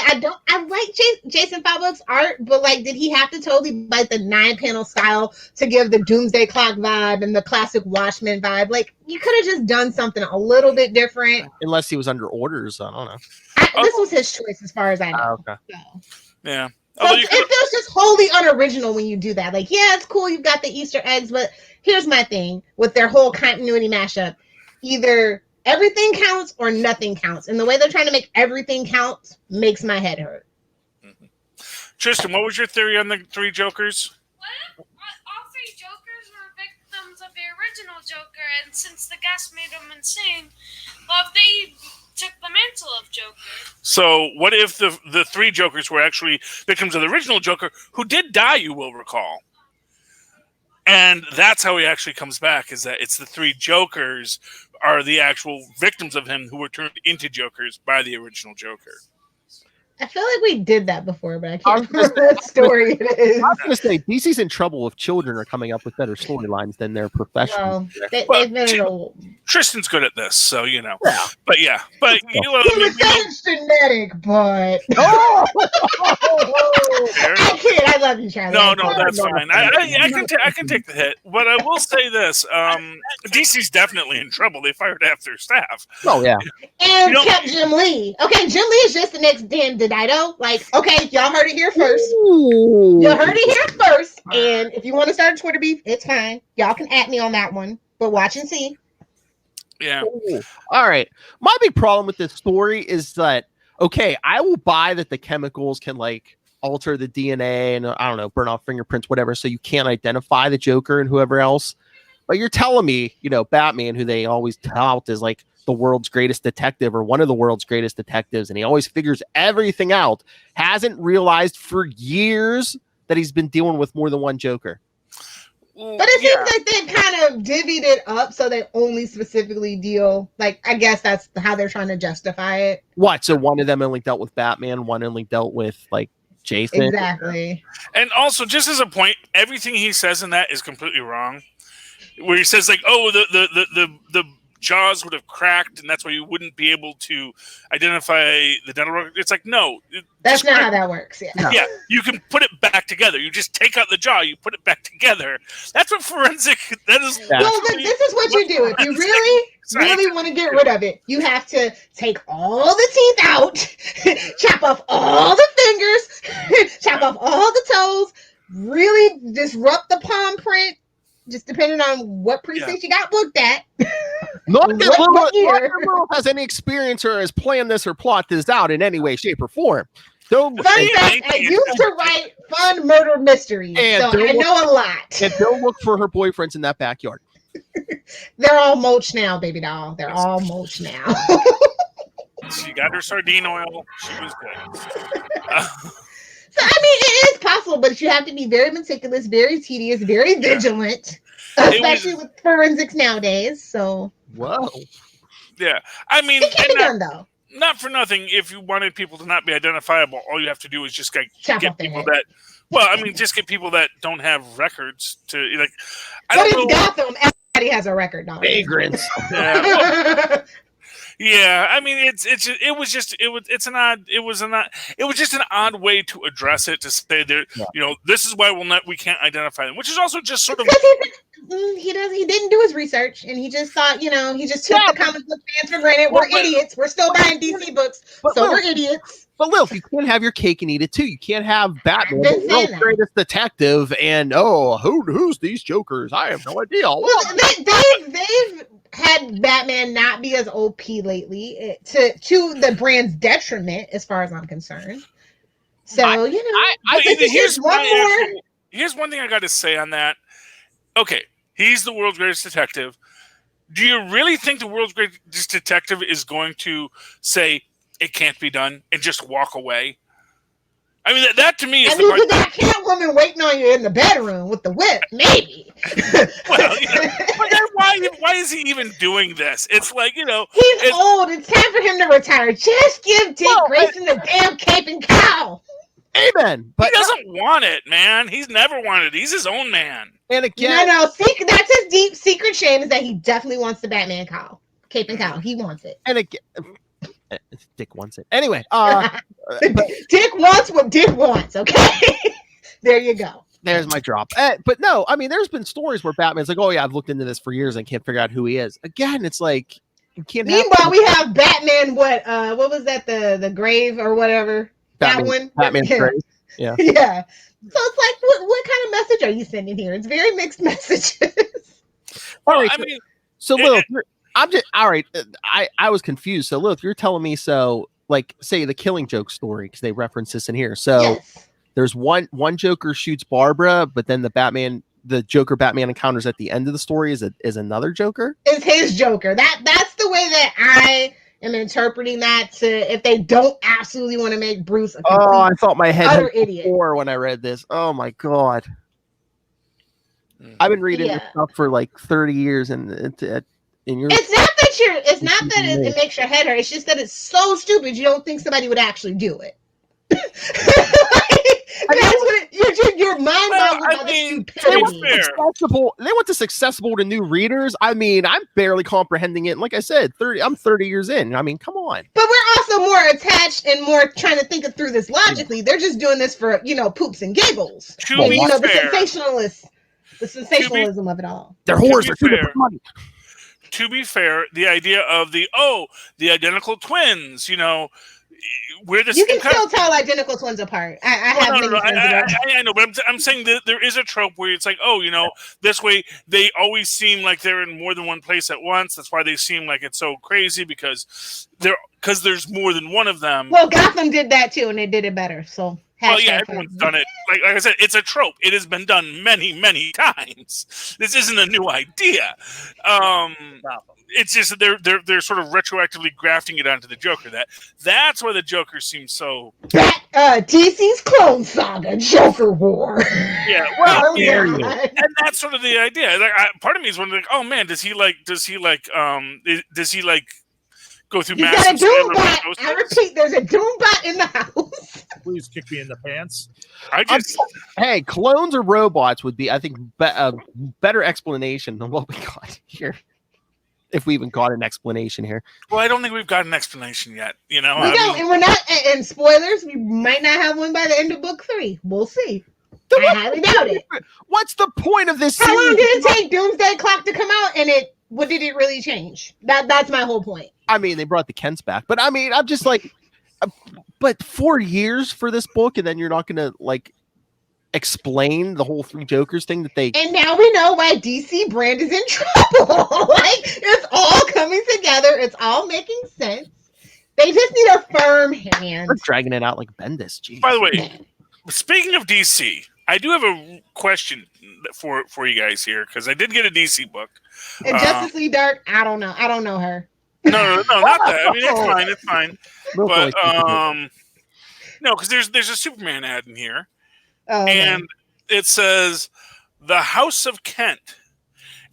I like Jason Fabok's art, but did he have to totally bite the 9-panel style to give the Doomsday Clock vibe and the classic Watchmen vibe? You could have just done something a little bit different. Unless he was under orders, I don't know. This was his choice, as far as I know. Okay. So. Yeah. So it feels just wholly unoriginal when you do that. Yeah, it's cool, you've got the Easter eggs, but here's my thing with their whole continuity mashup. Either everything counts or nothing counts. And the way they're trying to make everything count makes my head hurt. Mm-hmm. Tristan, what was your theory on the 3 Jokers? What? All 3 Jokers were victims of the original Joker, and since the gas made them insane, they took the mantle of Joker. So what if the 3 Jokers were actually victims of the original Joker, who did die, you will recall? And that's how he actually comes back, is that it's the 3 Jokers are the actual victims of him who were turned into Jokers by the original Joker. I feel like we did that before, but I can't remember what story it is. I was going to say, DC's in trouble if children are coming up with better storylines than their professionals. Tristan's good at this, so Yeah. But yeah. But he was saying genetic, but I kid. I love you, Charlie. No, that's fine. I can take the hit. But I will say this: DC's definitely in trouble. They fired half their staff. Oh yeah, and kept Jim Lee. Okay, Jim Lee is just the next Dan Dido. Okay, y'all heard it here first. You heard it here first. And if you want to start a Twitter beef, it's fine. Y'all can at me on that one. But watch and see. Yeah. Ooh. All right. My big problem with this story is that, okay, I will buy that the chemicals can alter the DNA and I don't know, burn off fingerprints, whatever, so you can't identify the Joker and whoever else. But you're telling me, Batman, who they always tout as like the world's greatest detective or one of the world's greatest detectives, and he always figures everything out, hasn't realized for years that he's been dealing with more than one Joker. But it seems like they've kind of divvied it up so they only specifically deal, like, I guess that's how they're trying to justify it. What? So one of them only dealt with Batman, one only dealt with, like, Jason? Exactly. And also, just as a point, everything he says in that is completely wrong. Where he says, like, oh, the jaws would have cracked, and that's why you wouldn't be able to identify the dental record. It's like, no. That's not how that works, Yeah, you can put it back together. You just take out the jaw, you put it back together. That's what forensic, that is. Well, this is what you do. If you really want to get rid of it, you have to take all the teeth out, chop off all the fingers, chop off all the toes, really disrupt the palm print, just depending on what precinct you got booked at. Not that Lil has any experience or has planned this or plot this out in any way, shape, or form. Fun fact, I used to write fun murder mysteries, so I know a lot. And don't look for her boyfriends in that backyard. They're all mulch now, baby doll. They're all mulch now. She got her sardine oil. She was good. So, I mean, it is possible, but you have to be very meticulous, very tedious, very vigilant, especially with forensics nowadays. So, whoa. Yeah. I mean, it can be done, though. Not for nothing. If you wanted people to not be identifiable, all you have to do is just get people that. Well, I mean, just get people that don't have records to like. But in Gotham, everybody has a record, dog. Vagrants. Yeah. Yeah, I mean, it was just an odd way to address it, to say that this is why we can't identify them, which is also just sort of he didn't do his research, and he just thought he just took the comic book fans for granted. We're idiots. We're still buying DC books, so we're idiots. But Lil, you can't have your cake and eat it too. You can't have Batman, the world's greatest detective, and who's these Jokers? I have no idea. Well, they've had Batman not be as OP lately, to the brand's detriment, as far as I'm concerned. So I think here's one thing I got to say on that. Okay, he's the world's greatest detective. Do you really think the world's greatest detective is going to say it can't be done and just walk away? I mean, that to me is. I mean, you got Catwoman waiting on you in the bedroom with the whip, maybe. Well, why is he even doing this? It's like, he's old. It's time for him to retire. Just give Dick Grayson the damn cape and cowl. Amen. But he doesn't want it, man. He's never wanted it. He's his own man. And again, no. That's his deep secret shame, is that he definitely wants the Batman cowl, cape and cowl. He wants it. And again. Dick wants it. Anyway, Dick wants what Dick wants, okay? There you go. There's my drop. But no, I mean, there's been stories where Batman's like, oh yeah, I've looked into this for years and can't figure out who he is. Again, it's like, you can't. Meanwhile, we have Batman, what was that, the grave or whatever? Batman's grave. Yeah. Yeah. So it's like, what kind of message are you sending here? It's very mixed messages. All right. So Lil, I'm just all right. I was confused. So, look, you're telling me like, say the Killing Joke story, because they reference this in here. So, there's one Joker shoots Barbara, but then the Joker Batman encounters at the end of the story is another Joker. Is his Joker. That's the way that I am interpreting that. If they don't absolutely want to make Bruce a complete, I thought my head utter idiot when I read this. Oh my god. I've been reading this stuff for like 30 years, and it's not that it makes your head hurt. It's just that it's so stupid you don't think somebody would actually do it. Your mind boggles by the stupidity. They want this accessible to new readers. I mean, I'm barely comprehending it. And like I said, I'm 30 years in. I mean, come on. But we're also more attached and more trying to think it through this logically. They're just doing this for poops and giggles. The sensationalism of it all. They're whores. They're money. To be fair, the idea of the identical twins, where this you can still tell identical twins apart. I know, but I'm saying that there is a trope where it's like, this way they always seem like they're in more than one place at once. That's why they seem like it's so crazy, because there's more than one of them. Well, Gotham did that too, and they did it better. So Well, yeah, Hashtag everyone's fun. done it. Like I said, it's a trope. It has been done many, many times. This isn't a new idea. It's just that they're sort of retroactively grafting it onto the Joker. That's why the Joker seems so. That DC's Clone Saga, Joker War. Yeah, well, Oh, dare God. you. and that's sort of the idea. Like, part of me is wondering, oh man, does he like go through He's got a massive Doom bot. sclerosis? I repeat, there's a Doom bot in the house. Please kick me in the pants. I just Hey, clones or robots would be, I think, a better explanation than what we got here. If we even got an explanation here. well, I don't think we've got an explanation yet. You know, We don't, and we're not. And spoilers, we might not have one by the end of book 3. We'll see. I highly doubt it. What's the point of this? How long did it take Doomsday Clock to come out? And what did it really change? That's my whole point. I mean, they brought the Kents back, but I mean, I'm just like, but 4 years for this book, and then you're not gonna like explain the whole Three Jokers thing that they. And now we know why DC brand is in trouble. Like, it's all coming together. It's all making sense. They just need a firm hand. They're dragging it out like Bendis. Jeez. By the way, speaking of DC, I do have a question for you guys here because I did get a DC book. And Justice League Dark, I don't know. I don't know her. No, not that. I mean, it's fine. But no, because there's a Superman ad in here, and it says the House of Kent,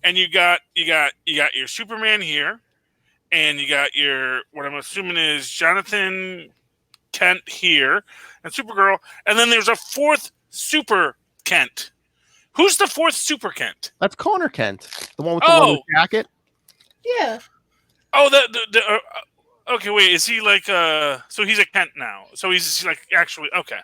and you got your Superman here, and you got your what I'm assuming is Jonathan Kent here, and Supergirl, and then there's a fourth Super Kent. Who's the fourth Super Kent? That's Connor Kent, the one with the leather jacket. Yeah. Oh, okay. Wait, is he like so he's a Kent now? So he's like actually okay.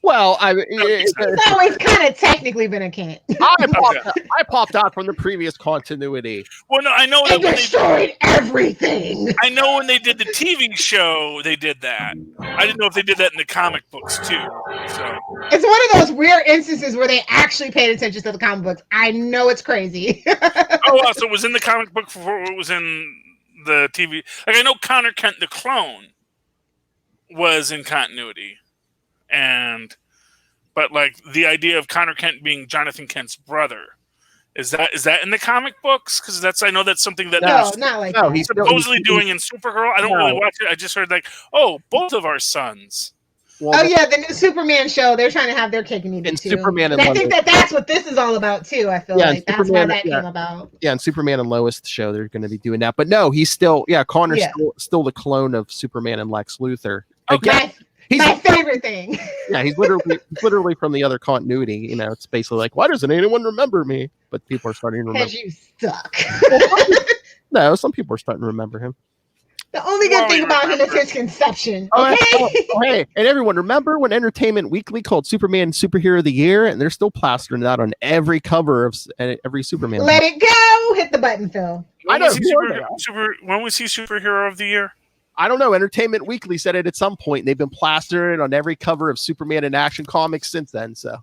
Well, he's always kind of technically been a Kent. I popped out from the previous continuity. Well, no, I know that they destroyed everything. I know when they did the TV show, they did that. I didn't know if they did that in the comic books too. So it's one of those rare instances where they actually paid attention to the comic books. I know it's crazy. oh, wow, so it was in the comic book before it was in the TV. Like I know Connor Kent the clone was in continuity. But like the idea of Connor Kent being Jonathan Kent's brother, is that in the comic books? Because I know that's something that he's supposedly doing in Supergirl. I don't really watch it. I just heard like, oh, both of our sons. Well, the new Superman show. They're trying to have their cake and eat it too. Superman and I think that's what this is all about too. I feel like that's why that came about. Yeah, and Superman and Lois show they're going to be doing that. But no, he's still Connor's still the clone of Superman and Lex Luthor. Again, he's my favorite thing. Yeah, he's literally from the other continuity. You know, it's basically like, why doesn't anyone remember me? But people are starting to remember. Because you suck. No, some people are starting to remember him. The only good thing about him is his conception. Okay. Hey, and everyone, remember when Entertainment Weekly called Superman Superhero of the Year, and they're still plastering that on every cover of every Superman. Let it go. Hit the button, Phil. When we see Superhero of the Year? I don't know. Entertainment Weekly said it at some point. And they've been plastering it on every cover of Superman in Action Comics since then. So,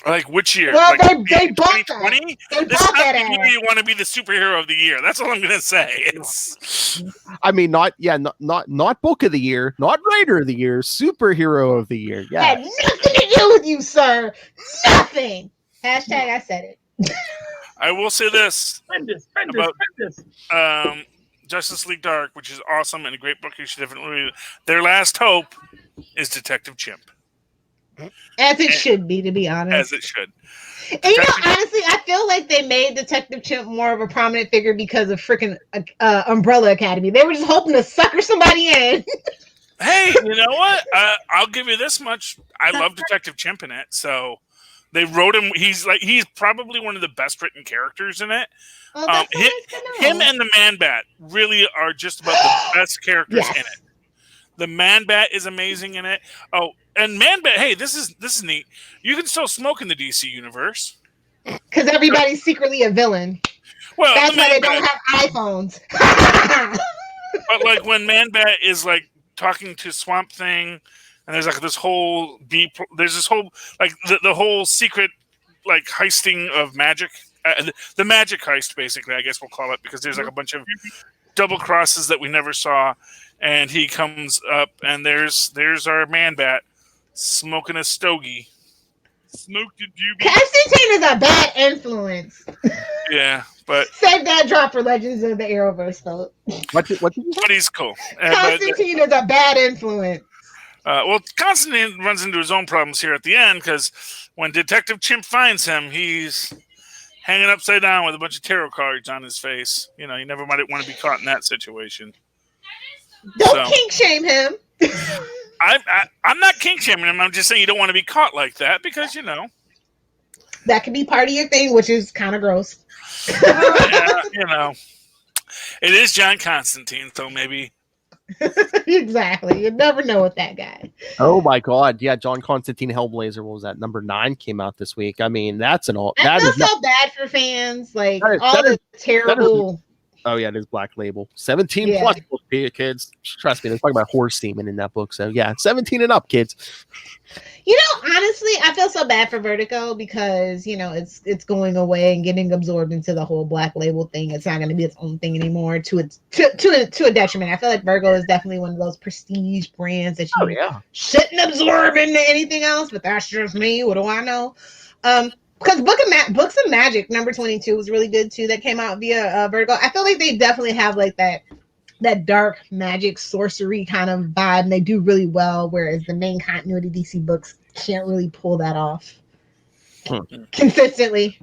like which year? Well, like they bought 2020. They this bought that is the year you want to be the superhero of the year. That's all I'm gonna say. I mean, not book of the year, not writer of the year, superhero of the year. Yeah, had nothing to do with you, sir. Nothing. Hashtag I said it. I will say this about Justice League Dark, which is awesome and a great book. You should definitely read it. Their last hope is Detective Chimp. As it should be, to be honest. As it should. And honestly, I feel like they made Detective Chimp more of a prominent figure because of freaking Umbrella Academy. They were just hoping to sucker somebody in. Hey, you know what? I'll give you this much. I love Detective Chimp in it, so they wrote him. He's probably one of the best written characters in it. Oh, him and the Man-Bat really are just about the best characters in it. The Man-Bat is amazing in it. Oh, and Man-Bat, hey, this is neat. You can still smoke in the DC universe. Because everybody's secretly a villain. Well, that's why they don't have iPhones. But like when Man-Bat is like talking to Swamp Thing, and there's like this whole like the whole secret like heisting of magic. The magic heist, basically, I guess we'll call it, because there's like a bunch of double crosses that we never saw, and he comes up, and there's our Man-Bat smoking a stogie. Smoked a doobie. Constantine is a bad influence. Yeah, but Save that drop for Legends of the Arrowverse, folks. What did you say? but he's cool. Constantine is a bad influence. Well, Constantine runs into his own problems here at the end because when Detective Chimp finds him, he's hanging upside down with a bunch of tarot cards on his face. You know, you never might want to be caught in that situation. Don't kink shame him. I'm not kink shaming him. I'm just saying you don't want to be caught like that because, you know. That could be part of your thing, which is kind of gross. Yeah, you know. It is John Constantine, so maybe. Exactly. You never know with that guy. Oh my God! Yeah, John Constantine Hellblazer. What was that? Number 9 came out this week. I mean, that's an all. I feel so bad for fans. Like that the terrible. Oh yeah, it is Black Label. 17 Yeah. plus book, kids. Trust me, they're talking about horse semen in that book. So yeah, 17 and up, kids. You know, honestly, I feel so bad for Vertigo because, you know, it's going away and getting absorbed into the whole Black Label thing. It's not going to be its own thing anymore to a detriment. I feel like Virgo is definitely one of those prestige brands that you shouldn't absorb into anything else, but that's just me. What do I know? Because Books of Magic number 22 was really good too. That came out via Vertigo. I feel like they definitely have like that dark magic sorcery kind of vibe, and they do really well, whereas the main continuity DC books can't really pull that off consistently.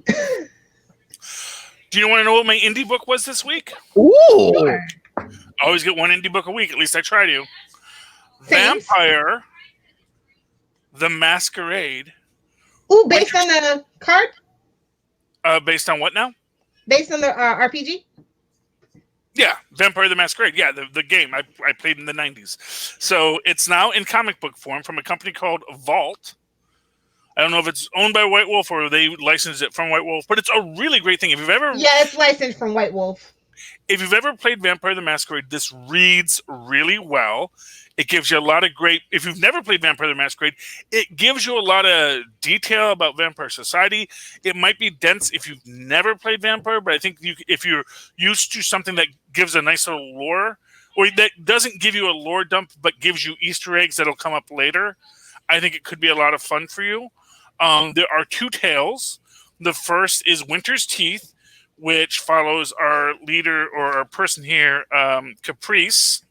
Do you want to know what my indie book was this week? Ooh. Sure. I always get one indie book a week. At least I try to. Thanks. Vampire the Masquerade. Ooh, based on the card? Based on what now? Based on the RPG? Yeah, Vampire the Masquerade. Yeah, the game I played in the 90s. So it's now in comic book form from a company called Vault. I don't know if it's owned by White Wolf or they licensed it from White Wolf, but it's a really great thing. If you've ever it's licensed from White Wolf. If you've ever played Vampire the Masquerade, this reads really well. It gives you a lot of great... If you've never played Vampire the Masquerade, it gives you a lot of detail about vampire society. It might be dense if you've never played Vampire, but I think if you're used to something that gives a nice little lore, or that doesn't give you a lore dump, but gives you Easter eggs that'll come up later, I think it could be a lot of fun for you. There are 2 tales. The first is Winter's Teeth, which follows our leader or our person here, Caprice,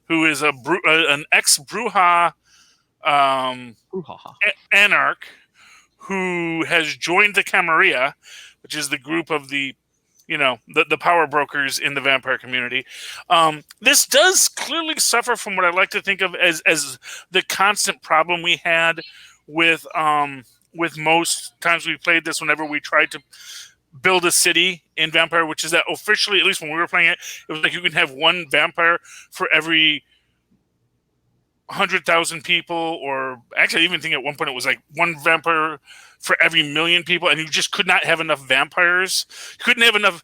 who is an ex-Bruja anarch who has joined the Camarilla, which is the group of the power brokers in the vampire community. This does clearly suffer from what I like to think of as the constant problem we had with most times we played this whenever we tried to build a city in Vampire, which is that officially, at least when we were playing it, it was like you can have one vampire for every 100,000 people, or actually I even think at one point it was like one vampire for every 1,000,000 people, and you just could not have enough vampires. You couldn't have enough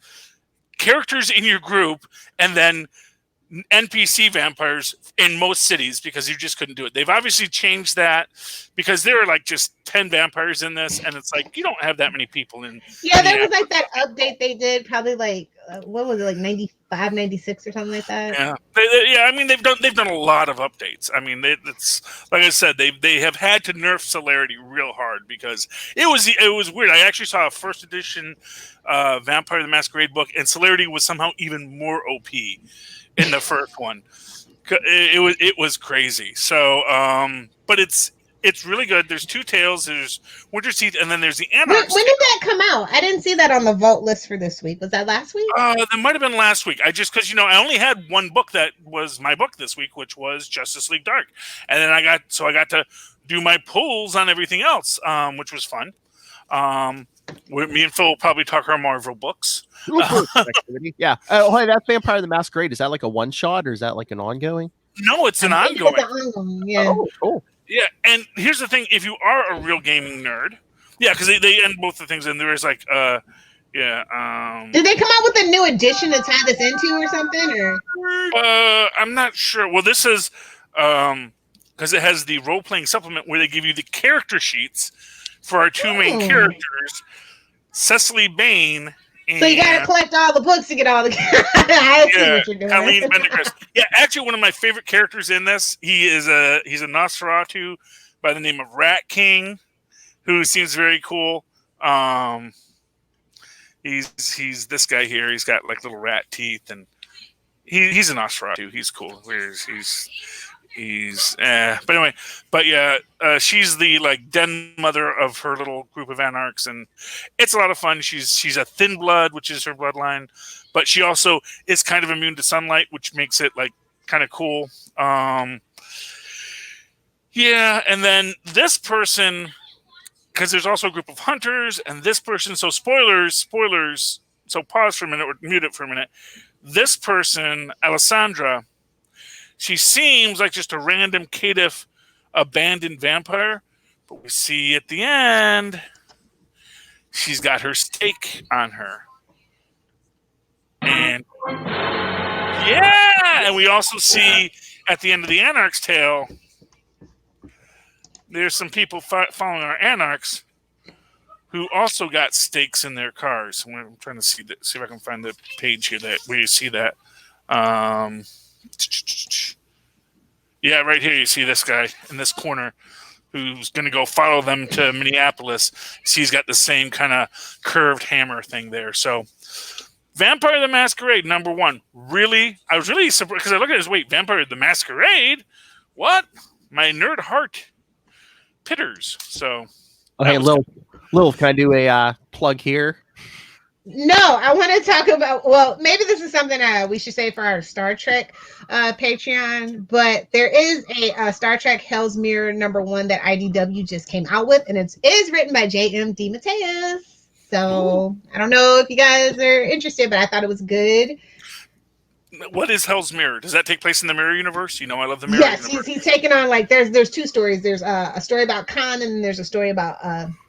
characters in your group and then NPC vampires in most cities because you just couldn't do it. They've obviously changed that because there are like just 10 vampires in this, and it's like you don't have that many people in. Yeah, there was like that update they did, probably like what was it, like 95, 96 or something like that. Yeah, I mean they've done a lot of updates. I mean it's like I said, they have had to nerf celerity real hard because it was weird. I actually saw a first edition Vampire the Masquerade book, and celerity was somehow even more OP in the first one. It was crazy. So, but it's really good. There's 2 tales. There's Winter's Teeth, and then there's the Anarchs. When did that come out? I didn't see that on the Vault list for this week. Was that last week? That might have been last week. Because I only had one book that was my book this week, which was Justice League Dark, and then I got to do my pulls on everything else, which was fun. Me and Phil will probably talk our Marvel books. Yeah. Oh, hey, that's Vampire the Masquerade. Is that like a one shot or is that like an ongoing? No, it's an ongoing. Yeah. Oh, cool. Yeah, and here's the thing: if you are a real gaming nerd, yeah, because they end both the things, and there is like, Did they come out with a new edition to tie this into or something? Or I'm not sure. Well, this is because it has the role playing supplement where they give you the character sheets for our 2 main characters, Cecily Bain. So you gotta collect all the books to get all the. I see what you're doing. Colleen Pendergrast. Yeah, actually, one of my favorite characters in this. He's a Nosferatu, by the name of Rat King, who seems very cool. He's this guy here. He's got like little rat teeth, and he's an Nosferatu. He's cool. But anyway, she's the like den mother of her little group of anarchs, and it's a lot of fun. She's a thin blood, which is her bloodline, but she also is kind of immune to sunlight, which makes it like kind of cool. And then this person, because there's also a group of hunters, and this person. So spoilers. So pause for a minute or mute it for a minute. This person, Alessandra, she seems like just a random caitiff, abandoned vampire, but we see at the end she's got her stake on her, and and we also see at the end of the Anarch's tale, there's some people following our Anarchs who also got stakes in their cars. I'm trying to see if I can find the page here where you see that. Yeah, right here you see this guy in this corner who's going to go follow them to Minneapolis. He's got the same kind of curved hammer thing there. So Vampire the Masquerade, number 1. Really? I was really surprised because I look at this. Wait, Vampire the Masquerade? What? My nerd heart pitters. So, okay, Lil, can I do a plug here? No, I want to talk about, well, maybe this is something we should say for our Star Trek Patreon, but there is a Star Trek Hell's Mirror number 1 that IDW just came out with, and it is written by J.M. DeMatteis. So I don't know if you guys are interested, but I thought it was good. What is Hell's Mirror? Does that take place in the Mirror Universe? You know, I love the Mirror Universe. Yes, he's taking on, like, there's 2 stories. There's a story about Khan, and then there's a story about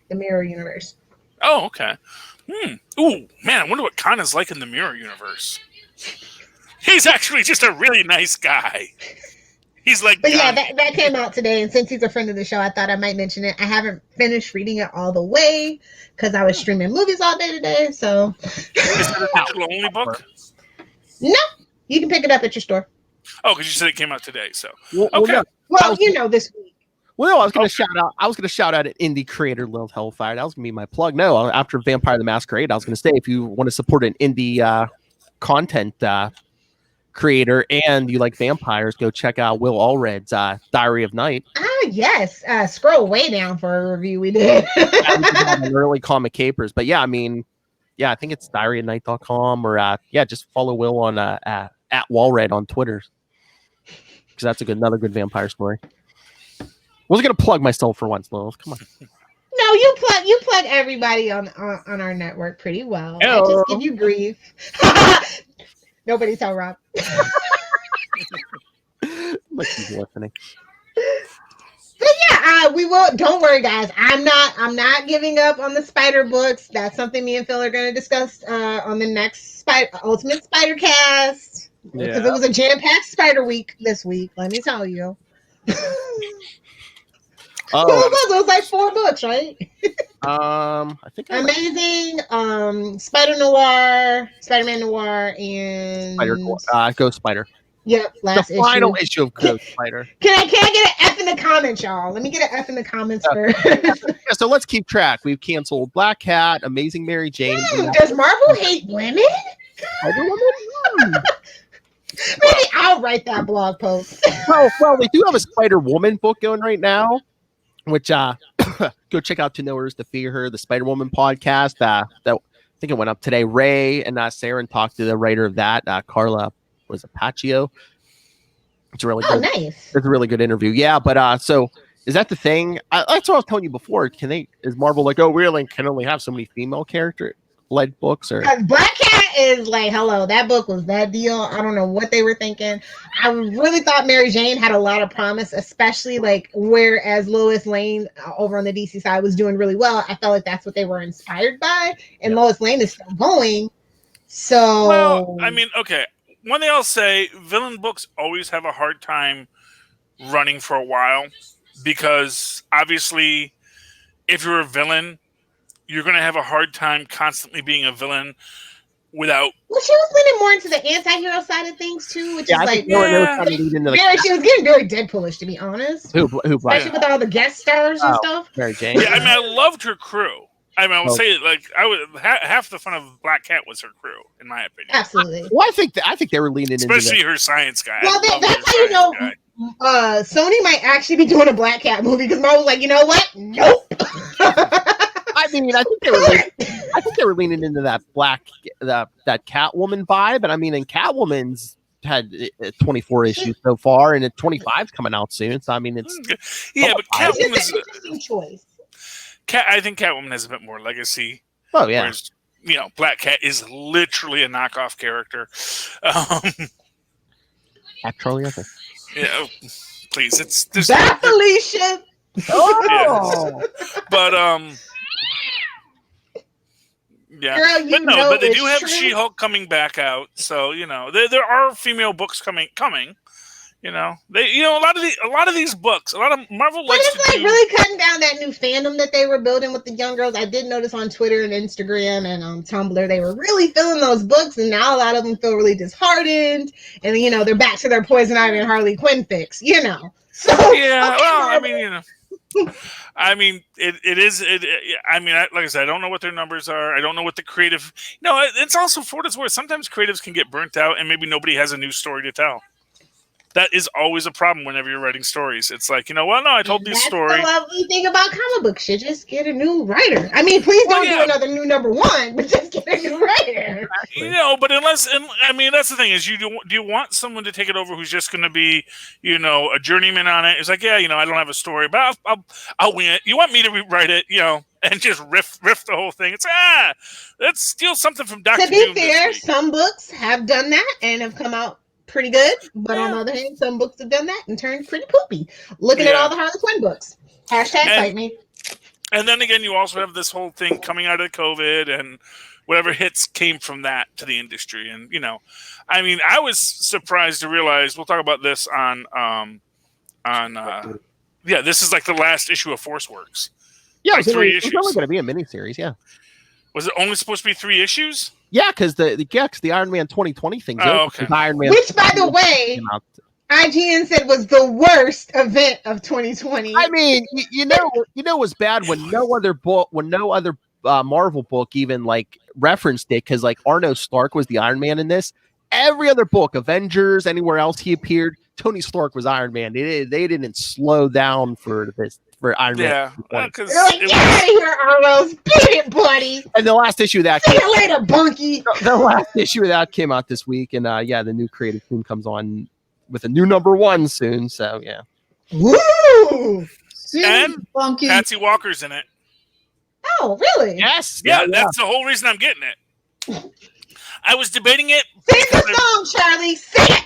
the Mirror Universe. Oh, okay. Ooh, man, I wonder what Khan is like in the Mirror Universe. He's actually just a really nice guy. He's like, but yeah, that came out today, and since he's a friend of the show, I thought I might mention it. I haven't finished reading it all the way because I was streaming movies all day today. So, is it a digital only book? No, you can pick it up at your store. Oh, because you said it came out today. So, okay. Well, this week. Well, I was going to shout out. I was going to shout out an indie creator, Lil Hellfire. That was going to be my plug. No, after Vampire the Masquerade, I was going to say if you want to support an indie content creator and you like vampires, go check out Will Allred's Diary of Night. Ah, yes. Scroll way down for a review we did. Early comic capers, but yeah, I mean, yeah, I think it's diaryofnight.com or just follow Will on at Wallred on Twitter because that's another good vampire story. I was gonna plug myself for once, Lil. Come on. No, you plug everybody on our network pretty well. I just give you grief. Nobody tell Rob. Like he's listening. But yeah, we will. Don't worry, guys. I'm not giving up on the Spider books. That's something me and Phil are going to discuss on the next Ultimate Spider Cast because it was a jam-packed Spider week this week. Let me tell you. It was like 4 books, right? I think Amazing, Spider-Man Noir, and Ghost Spider. Yep, last the final issue of Ghost Spider. Can I get an F in the comments, y'all? Let me get an F in the comments first. So let's keep track. We've canceled Black Cat, Amazing Mary Jane. Does Marvel hate women? Maybe I'll write that blog post. Well, we do have a Spider-Woman book going right now, which go check out To Know Her is to Fear Her, the Spider-Woman podcast. That I think it went up today. Ray and Saren talked to the writer of that, Carla Paccio. It's a really good. Nice. It's a really good interview. Yeah, but so is that the thing? That's what I was telling you before. Is Marvel like, oh, we can only have so many female character-led books? Or Black Cat is like, hello, that book was that deal. I don't know what they were thinking. I really thought Mary Jane had a lot of promise, especially like whereas Lois Lane over on the DC side was doing really well. I felt like that's what they were inspired by, and Lois Lane is still going. So, well, I mean, okay. One thing I'll say, villain books always have a hard time running for a while because obviously if you're a villain, you're going to have a hard time constantly being a villain without. Well, she was leaning more into the anti-hero side of things too, which Yeah, is I like think they were trying to lead into the she was getting very Deadpoolish, to be honest. who Black Especially with all the guest stars and stuff. Mary Jane. Yeah, I mean, I loved her crew. I mean, I will Oh. say it like half the fun of Black Cat was her crew, in my opinion. Absolutely. Well, I think they were leaning Especially into her science guy. Well, I love that's her how you know science guy. Sony might actually be doing a Black Cat movie because Marvel was like, you know what? Nope. I mean, I think they were leaning into that that Catwoman vibe, and I mean, and Catwoman's had 24 issues so far, and 25's coming out soon. So I mean, it's but It's just Catwoman's an interesting choice. I think Catwoman has a bit more legacy. Oh yeah. Whereas, Black Cat is literally a knockoff character. Actually, okay. Please, it's That Felicia. Oh, but yeah, Girl, but they it's do have true. She-Hulk coming back out, so there are female books coming. A lot of these books, a lot of Marvel But likes it's to like do. really cutting down that new fandom that they were building with the young girls. I did notice on Twitter and Instagram and on Tumblr they were really filling those books, and now a lot of them feel really disheartened. And they're back to their Poison Ivy and Harley Quinn fix. So Yeah, well, I mean, it is. I mean, like I said, I don't know what their numbers are. I don't know what the creative. It's also for what it's worth. Sometimes creatives can get burnt out, and maybe nobody has a new story to tell. That is always a problem whenever you're writing stories. It's like, no, I told this story. That's the lovely thing about comic books. You just get a new writer. I mean, please don't do another new number one, but just get a new writer. But that's the thing is, do you want someone to take it over who's just going to be, a journeyman on it? It's like, I don't have a story, but I'll wing it. You want me to rewrite it, and just riff the whole thing? It's let's steal something from Dr. To be Doom fair, some books have done that and have come out pretty good, but on the other hand, some books have done that and turned pretty poopy. Looking at all the Harley Quinn books. #fight me. And then again, you also have this whole thing coming out of COVID, and whatever hits came from that to the industry. And I was surprised to realize we'll talk about this this is like the last issue of Force Works. Yeah, like three it's issues. only going to be a miniseries. Yeah. Was it only supposed to be 3 issues? Yeah, because the Iron Man 2020 thing's over. Okay. Iron Man, which, by the way, IGN said was the worst event of 2020. I mean, what's bad when no other Marvel book even like referenced it, because like Arno Stark was the Iron Man in this. Every other book, Avengers, anywhere else he appeared, Tony Stark was Iron Man. They didn't slow down for Iron Man. They're like, get out of here, Arno's. Beat it, buddy. And the last issue of that See you later, Bunky. The last issue of that came out this week, and the new creative team comes on with a new number 1 soon. So yeah. Woo! And Bunky. Patsy Walker's in it. Oh, really? Yes. Yeah, that's the whole reason I'm getting it. I was debating it. Sing the song, Charlie. Sing it.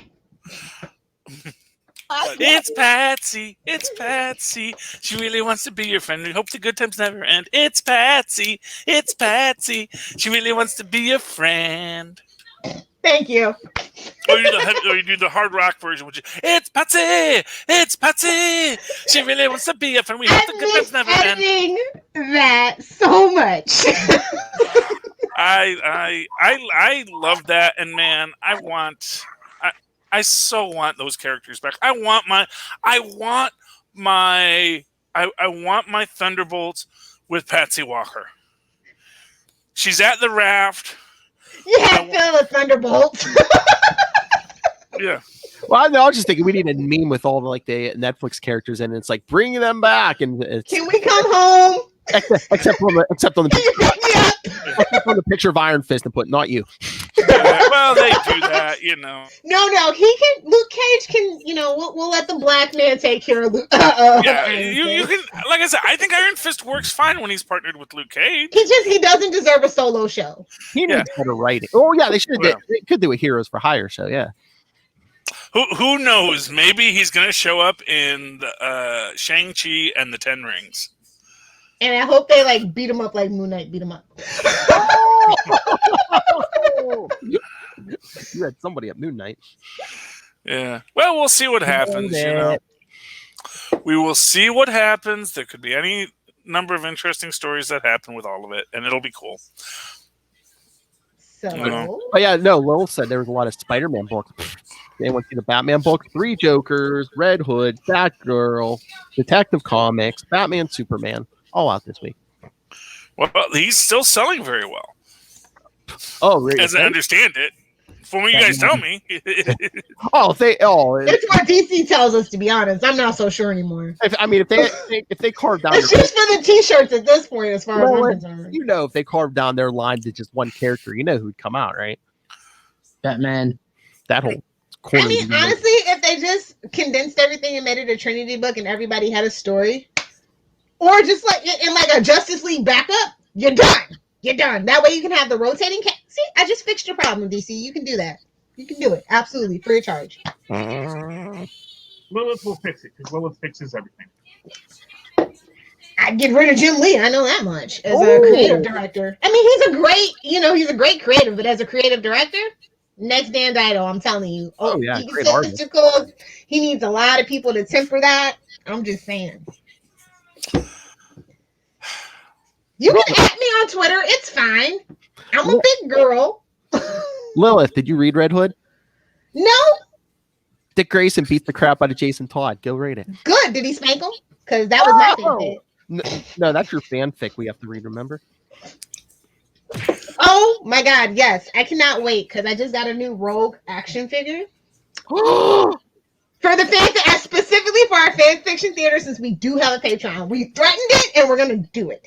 It's Patsy. It's Patsy. She really wants to be your friend. We hope the good times never end. It's Patsy. It's Patsy. She really wants to be your friend. Thank you. Or you do the hard rock version, which is It's Patsy. It's Patsy. She really wants to be your friend. We hope the good times never end. Editing that so much. I love that, and man, I so want those characters back. I want my Thunderbolts with Patsy Walker. She's at the raft. You had Phil a Thunderbolt. Yeah. Well, I was just thinking we need a meme with all the Netflix characters, and it's like bringing them back. And can we come home? Except on the picture of Iron Fist and put not you. Well, they do that, No, he can. Luke Cage can. We'll let the black man take care of Luke. Yeah, you can. Like I said, I think Iron Fist works fine when he's partnered with Luke Cage. He doesn't deserve a solo show. He needs better writing. Oh yeah, they should. They could do a Heroes for Hire show. Yeah. Who knows? Maybe he's going to show up in the Shang-Chi and the Ten Rings. And I hope they beat him up like Moon Knight beat him up. You had somebody at Moon Knight. Yeah. Well, we'll see what happens. We will see what happens. There could be any number of interesting stories that happen with all of it, and it'll be cool. So Oh yeah, no. Lowell said there was a lot of Spider-Man books. Anyone see the Batman book? 3 Jokers, Red Hood, Batgirl, Detective Comics, Batman, Superman, all out this week. Well, he's still selling very well, Oh, really? as I understand it. From what you guys tell me. it's what DC tells us. To be honest, I'm not so sure anymore. If they carve down, it's just for the T-shirts at this point, as far as I'm concerned. You know, if they carved down their line to just one character, you know who'd come out, right? Batman. That whole corner. I mean, honestly, if they just condensed everything and made it a Trinity book, and everybody had a story, or just like in like a Justice League backup, you're done. You're done. That way you can have the rotating See, I just fixed your problem, DC. You can do that. You can do it. Absolutely. Free of charge. Lilith will fix it, because Lilith fixes everything. I'd get rid of Jim Lee. I know that much as a creative director. I mean, he's a great creative, but as a creative director, next Dan Dido, I'm telling you. He's great artist. He needs a lot of people to temper that. I'm just saying. You can at me on Twitter. It's fine. I'm a big girl. Lilith, did you read Red Hood? No. Dick Grayson beats the crap out of Jason Todd. Go rate it. Good. Did he spank him? Because that was my favorite. No, that's your fanfic we have to read, remember? Oh my god, yes. I cannot wait because I just got a new Rogue action figure. For the fans, specifically for our fan fiction theater, since we do have a Patreon. We threatened it and we're gonna do it.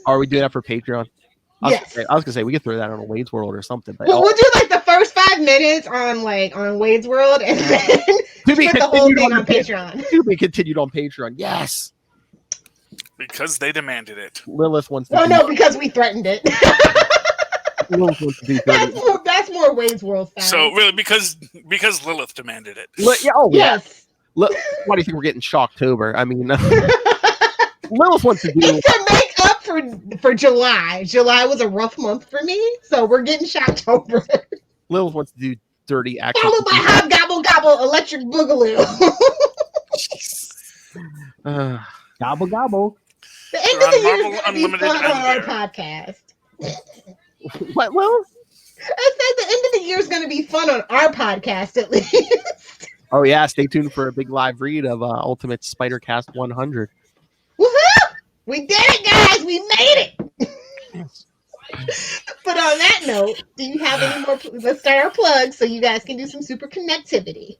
Are we doing that for Patreon? Yes. I was gonna say we could throw that on a Wade's World or something. But we'll do like the first 5 minutes on Wade's World and then put the whole thing on Patreon. To be continued on Patreon. Yes. Because they demanded it. Lilith wants to. No, because we threatened it. Lilith wants to do that's more Wade's World style. So really, because Lilith demanded it. Yes. Why do you think we're getting Shocktober? I mean, Lilith wants to do. It's to make up for July. July was a rough month for me, so we're getting Shocktober. Lilith wants to do dirty action. Followed by Hobgobble Gobble Electric Boogaloo. Gobble gobble. The end of the year is going to be fun on our podcast. What, Will? I said the end of the year is going to be fun on our podcast, at least. Oh, yeah. Stay tuned for a big live read of Ultimate Spider-Cast 100. Woohoo! We did it, guys! We made it! But on that note, do you have any more? Let's start our plugs so you guys can do some super connectivity.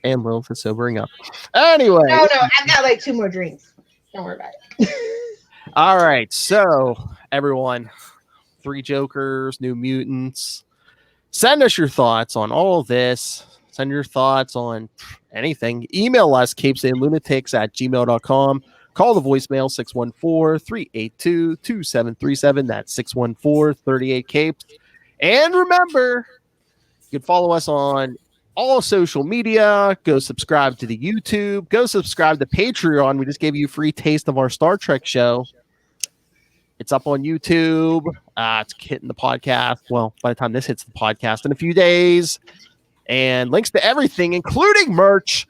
And Lilith is sobering up. Anyway. No, I've got like 2 more drinks. Don't worry about it. All right. So, everyone, 3 Jokers, New Mutants. Send us your thoughts on all of this. Send your thoughts on anything. Email us, capesandlunatics@gmail.com. Call the voicemail, 614-382-2737. That's 614-38-CAPES. And remember, you can follow us on all social media. Go subscribe to the YouTube. Go subscribe to Patreon. We just gave you a free taste of our Star Trek show. It's up on YouTube. It's hitting the podcast. Well, by the time this hits the podcast in a few days. And links to everything, including merch.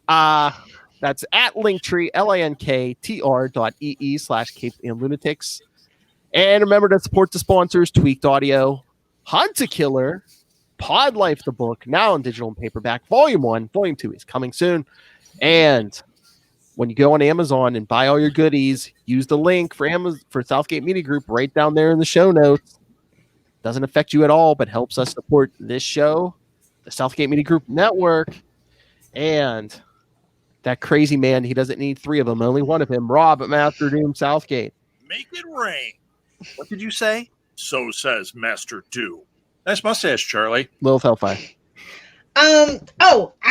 That's at Linktree, linktr.ee/capesandlunatics. And remember to support the sponsors, Tweaked Audio, Hunt a Killer, Pod Life the book, now in digital and paperback. Volume 1, Volume 2 is coming soon. And when you go on Amazon and buy all your goodies, use the link for Southgate Media Group right down there in the show notes. Doesn't affect you at all, but helps us support this show, the Southgate Media Group Network, and that crazy man. He doesn't need 3 of them, only one of him, Rob at Master Doom Southgate. Make it rain. What did you say? So says Master Doom. Nice mustache, Charlie. Lilith Hellfire. I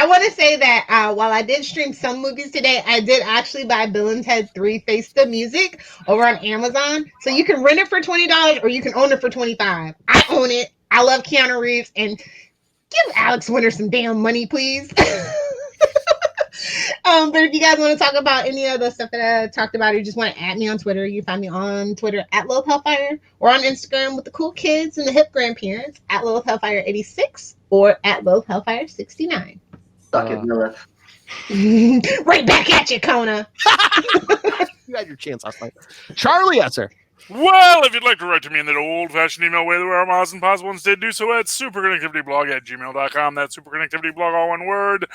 want to say that while I did stream some movies today, I did actually buy Bill and Ted 3 Face the Music over on Amazon. So you can rent it for $20 or you can own it for $25. I own it. I love Keanu Reeves, and give Alex Winter some damn money, please. But if you guys want to talk about any of the stuff that I talked about, or you just want to add me on Twitter, you can find me on Twitter at Lilith Hellfire, or on Instagram with the cool kids and the hip grandparents at Lilith Hellfire 86 or at Lilith Hellfire 69. Suck it, Lilith. Right back at you, Kona. You had your chance last night. Charlie Esser. Well, if you'd like to write to me in that old-fashioned email way that our moms and pods once did, do so at superconnectivityblog@gmail.com. That's superconnectivityblog, all one word,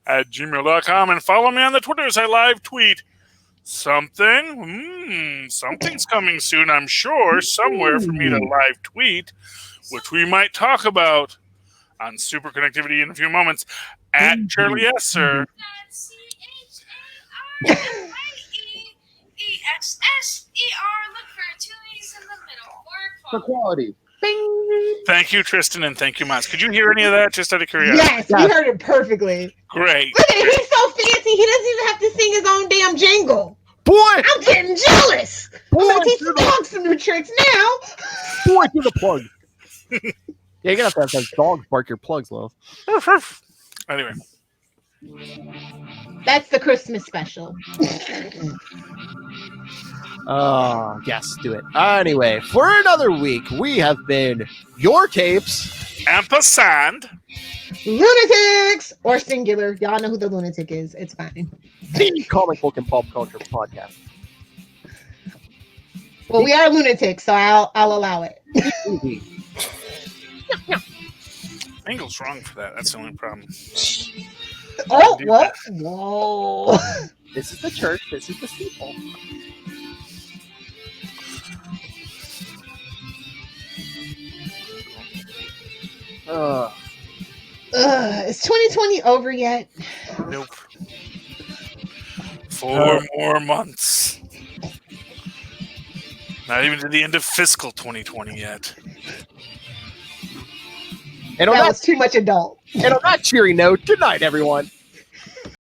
@gmail.com. And follow me on the Twitters. I live tweet something. Something's coming soon, I'm sure, somewhere for me to live tweet, which we might talk about on Superconnectivity in a few moments. Charlie Esser. CHARLIESSER. Look for 2 E's in the middle. For quality. Thank you, Tristan, and thank you, Maz. Could you hear any of that? Just out of curiosity. Yes, we heard it perfectly. Great. Look at it, he's so fancy, he doesn't even have to sing his own damn jingle. Boy! I'm getting jealous. I'm gonna teach the dogs some new tricks now. Boy, to the plug. Yeah, you're gonna have to have dogs bark your plugs, love. Anyway. That's the Christmas special. Yes, do it. Anyway, for another week, we have been your capes. Ampersand. Lunatics! Or singular. Y'all know who the lunatic is. It's fine. The comic book and pop culture podcast. Well, we are lunatics, so I'll allow it. Angle's wrong for that. That's the only problem. Oh, what? Whoa. This is the church. This is the steeple. Is 2020 over yet? Nope. 4 more months. Not even to the end of fiscal 2020 yet. And that was too much adult. And on that cheery note, good night, everyone.